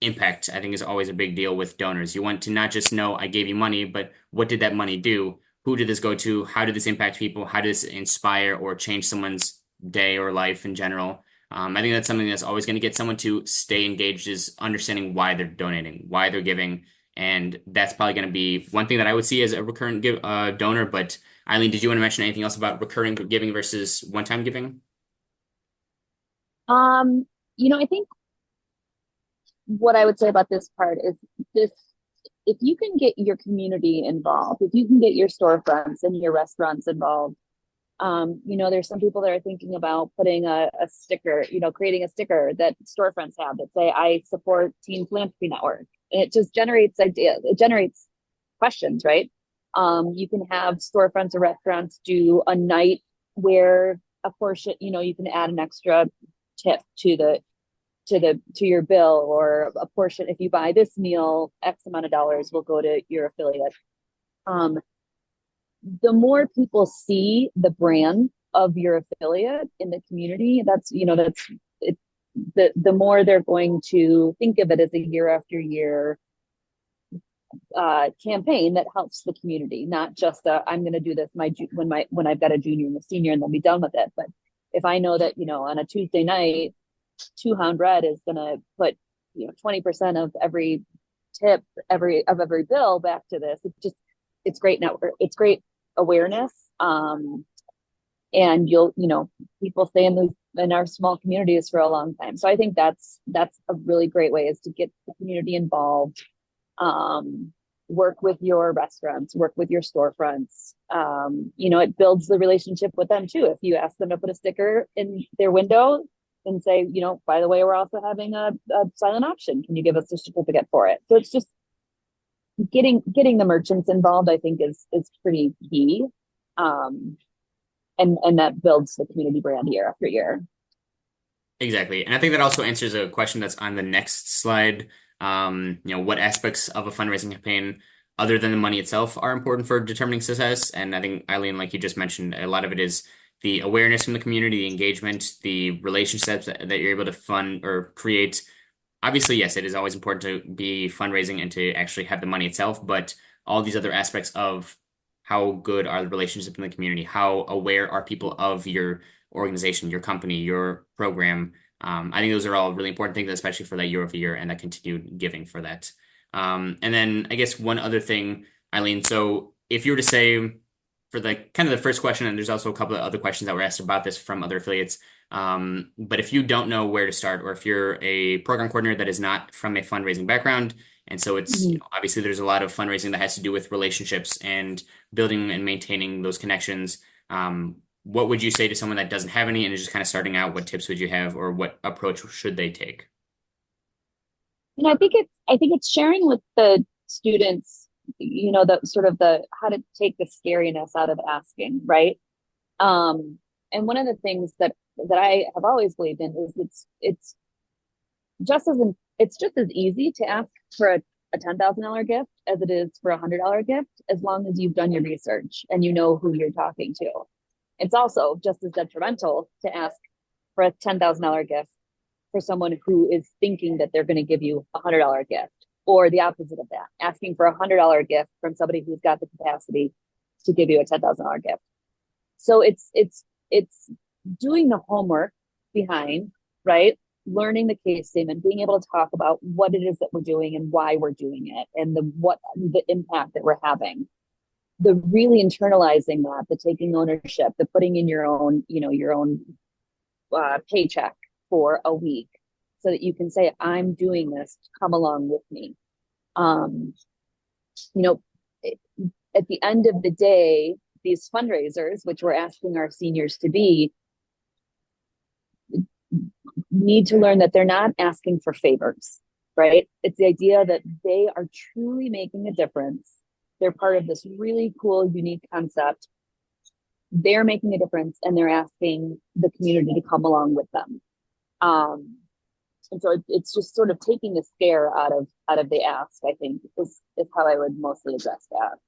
A: Impact, I think, is always a big deal with donors. You want to not just know I gave you money, but what did that money do? Who did this go to? How did this impact people? How did this inspire or change someone's day or life in general? I think that's something that's always going to get someone to stay engaged is understanding why they're donating, why they're giving. And that's probably going to be one thing that I would see as a recurrent donor. But Eileen, did you want to mention anything else about recurring giving versus one-time giving?
B: I think what I would say about this part is this, if you can get your community involved, if you can get your storefronts and your restaurants involved, there's some people that are thinking about putting a sticker, creating a sticker that storefronts have that say, I support Teen Philanthropy Network. And it just generates ideas. It generates questions, right? You can have storefronts or restaurants do a night where a portion, you can add an extra tip to your bill, or a portion, if you buy this meal, X amount of dollars will go to your affiliate. The more people see the brand of your affiliate in the community, the more they're going to think of it as a year after year campaign that helps the community, not just I'm going to do this when I've got a junior and a senior and they'll be done with it. But if I know that on a Tuesday night, Two Hound Red is going to put 20% of every tip every bill back to this, it's great network, it's great awareness, and people stay in our small communities for a long time. So I think that's a really great way, is to get the community involved. Work with your restaurants, work with your storefronts. It builds the relationship with them too. If you ask them to put a sticker in their window and say, by the way, we're also having a silent auction, can you give us a certificate for it? So it's just getting the merchants involved, I think, is pretty key. And that builds the community brand year after year.
A: Exactly. And I think that also answers a question that's on the next slide. What aspects of a fundraising campaign, other than the money itself, are important for determining success? And I think, Eileen, like you just mentioned, a lot of it is the awareness from the community, the engagement, the relationships that you're able to fund or create. Obviously, yes, it is always important to be fundraising and to actually have the money itself, but all these other aspects of how good are the relationships in the community, how aware are people of your organization, your company, your program. I think those are all really important things, especially for that year over year and that continued giving for that. And then I guess one other thing, Eileen, so if you were to say for the kind of the first question, and there's also a couple of other questions that were asked about this from other affiliates. But if you don't know where to start, or if you're a program coordinator that is not from a fundraising background, and so it's obviously there's a lot of fundraising that has to do with relationships and building and maintaining those connections. What would you say to someone that doesn't have any and is just kind of starting out? What tips would you have, or what approach should they take?
B: I think it's sharing with the students, the sort of the how to take the scariness out of asking, right? And one of the things that I have always believed in is it's just as it's just as easy to ask for a $10,000 gift as it is for $100 gift, as long as you've done your research and you know who you're talking to. It's also just as detrimental to ask for a $10,000 gift for someone who is thinking that they're going to give you a $100 gift, or the opposite of that, asking for a $100 gift from somebody who's got the capacity to give you a $10,000 gift. So it's doing the homework behind, right? Learning the case statement, being able to talk about what it is that we're doing and why we're doing it, and the impact that we're having. The really internalizing that, the taking ownership, the putting in your own, your own paycheck for a week, so that you can say, I'm doing this, come along with me. At the end of the day, these fundraisers, which we're asking our seniors to be, need to learn that they're not asking for favors, right? It's the idea that they are truly making a difference. They're part of this really cool, unique concept. They're making a difference, and they're asking the community to come along with them. And so it's just sort of taking the scare out of the ask, I think, is how I would mostly address that.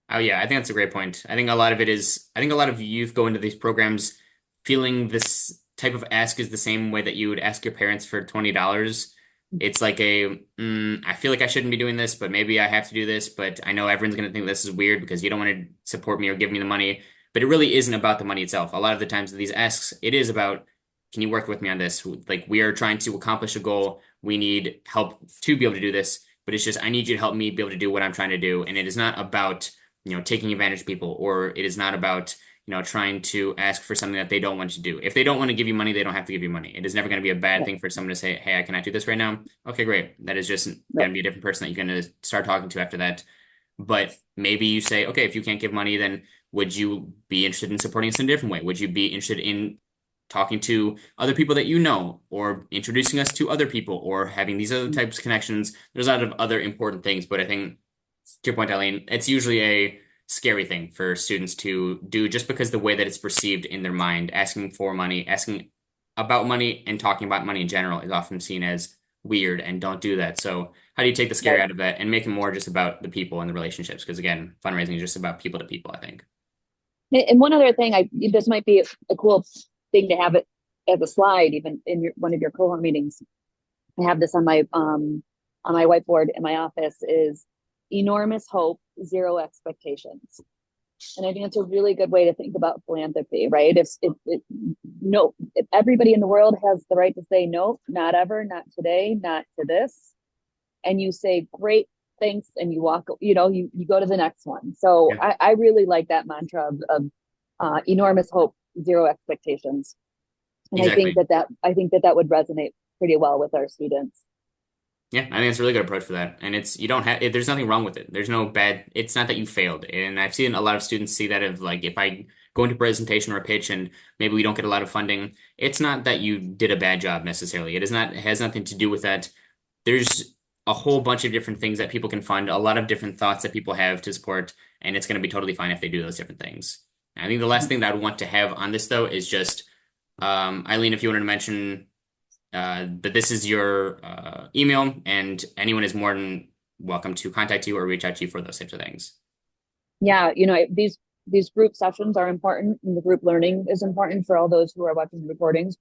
A: Oh yeah, I think that's a great point. I think a lot of youth go into these programs feeling this type of ask is the same way that you would ask your parents for $20. It's like I feel like I shouldn't be doing this, but maybe I have to do this, but I know everyone's going to think this is weird because you don't want to support me or give me the money. But it really isn't about the money itself. A lot of the times these asks, it is about, can you work with me on this? Like, we are trying to accomplish a goal. We need help to be able to do this, but it's just, I need you to help me be able to do what I'm trying to do. And it is not about, taking advantage of people, or it is not about, trying to ask for something that they don't want to do. If they don't want to give you money, they don't have to give you money. It is never going to be a bad thing for someone to say, hey, I cannot do this right now. Okay, great. That is just going to be a different person that you're going to start talking to after that. But maybe you say, okay, if you can't give money, then would you be interested in supporting us in a different way? Would you be interested in talking to other people that you know, or introducing us to other people, or having these other types of connections? There's a lot of other important things, but I think, to your point, Eileen, it's usually a scary thing for students to do, just because the way that it's perceived in their mind. Asking for money, asking about money, and talking about money in general is often seen as weird, and don't do that. So how do you take the scary out of that and make it more just about the people and the relationships? Because again, fundraising is just about people to people, I think.
B: And one other thing, this might be a cool thing to have it as a slide, even in one of your cohort meetings. I have this on my whiteboard in my office, is enormous hope, zero expectations. And I think it's a really good way to think about philanthropy, right? If everybody in the world has the right to say no, not ever, not today, not to this, and you say great, thanks, and you walk, you go to the next one. So yeah. I really like that mantra of enormous hope, zero expectations. And exactly. I think that would resonate pretty well with our students.
A: Yeah, I think it's a really good approach for that. And there's nothing wrong with it. There's no bad, it's not that you failed. And I've seen a lot of students see that of, like, if I go into a presentation or a pitch and maybe we don't get a lot of funding, it's not that you did a bad job necessarily. It has nothing to do with that. There's a whole bunch of different things that people can fund, a lot of different thoughts that people have to support, and it's going to be totally fine if they do those different things. I think the last thing that I would want to have on this, though, is just, Eileen, if you wanted to mention that this is your email, and anyone is more than welcome to contact you or reach out to you for those types of things.
B: Yeah, these group sessions are important, and the group learning is important for all those who are watching the recordings.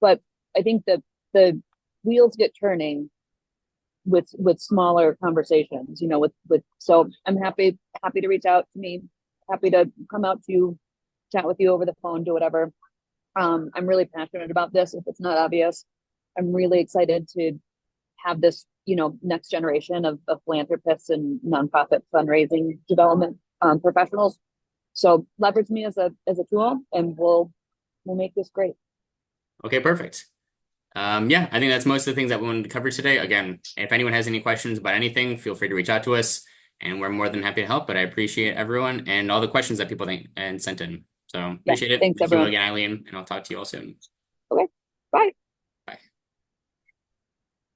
B: But I think that the wheels get turning with smaller conversations, so I'm happy to reach out to me, happy to come out to you, chat with you over the phone, do whatever. I'm really passionate about this, if it's not obvious. I'm really excited to have this, next generation of philanthropists and nonprofit fundraising development professionals. So leverage me as a tool, and we'll make this great.
A: Okay, perfect. Yeah, I think that's most of the things that we wanted to cover today. Again, if anyone has any questions about anything, feel free to reach out to us, and we're more than happy to help. But I appreciate everyone and all the questions that people think and sent in. So appreciate it.
B: Thanks, everyone.
A: Thank you again, Eileen, and I'll talk to you all soon.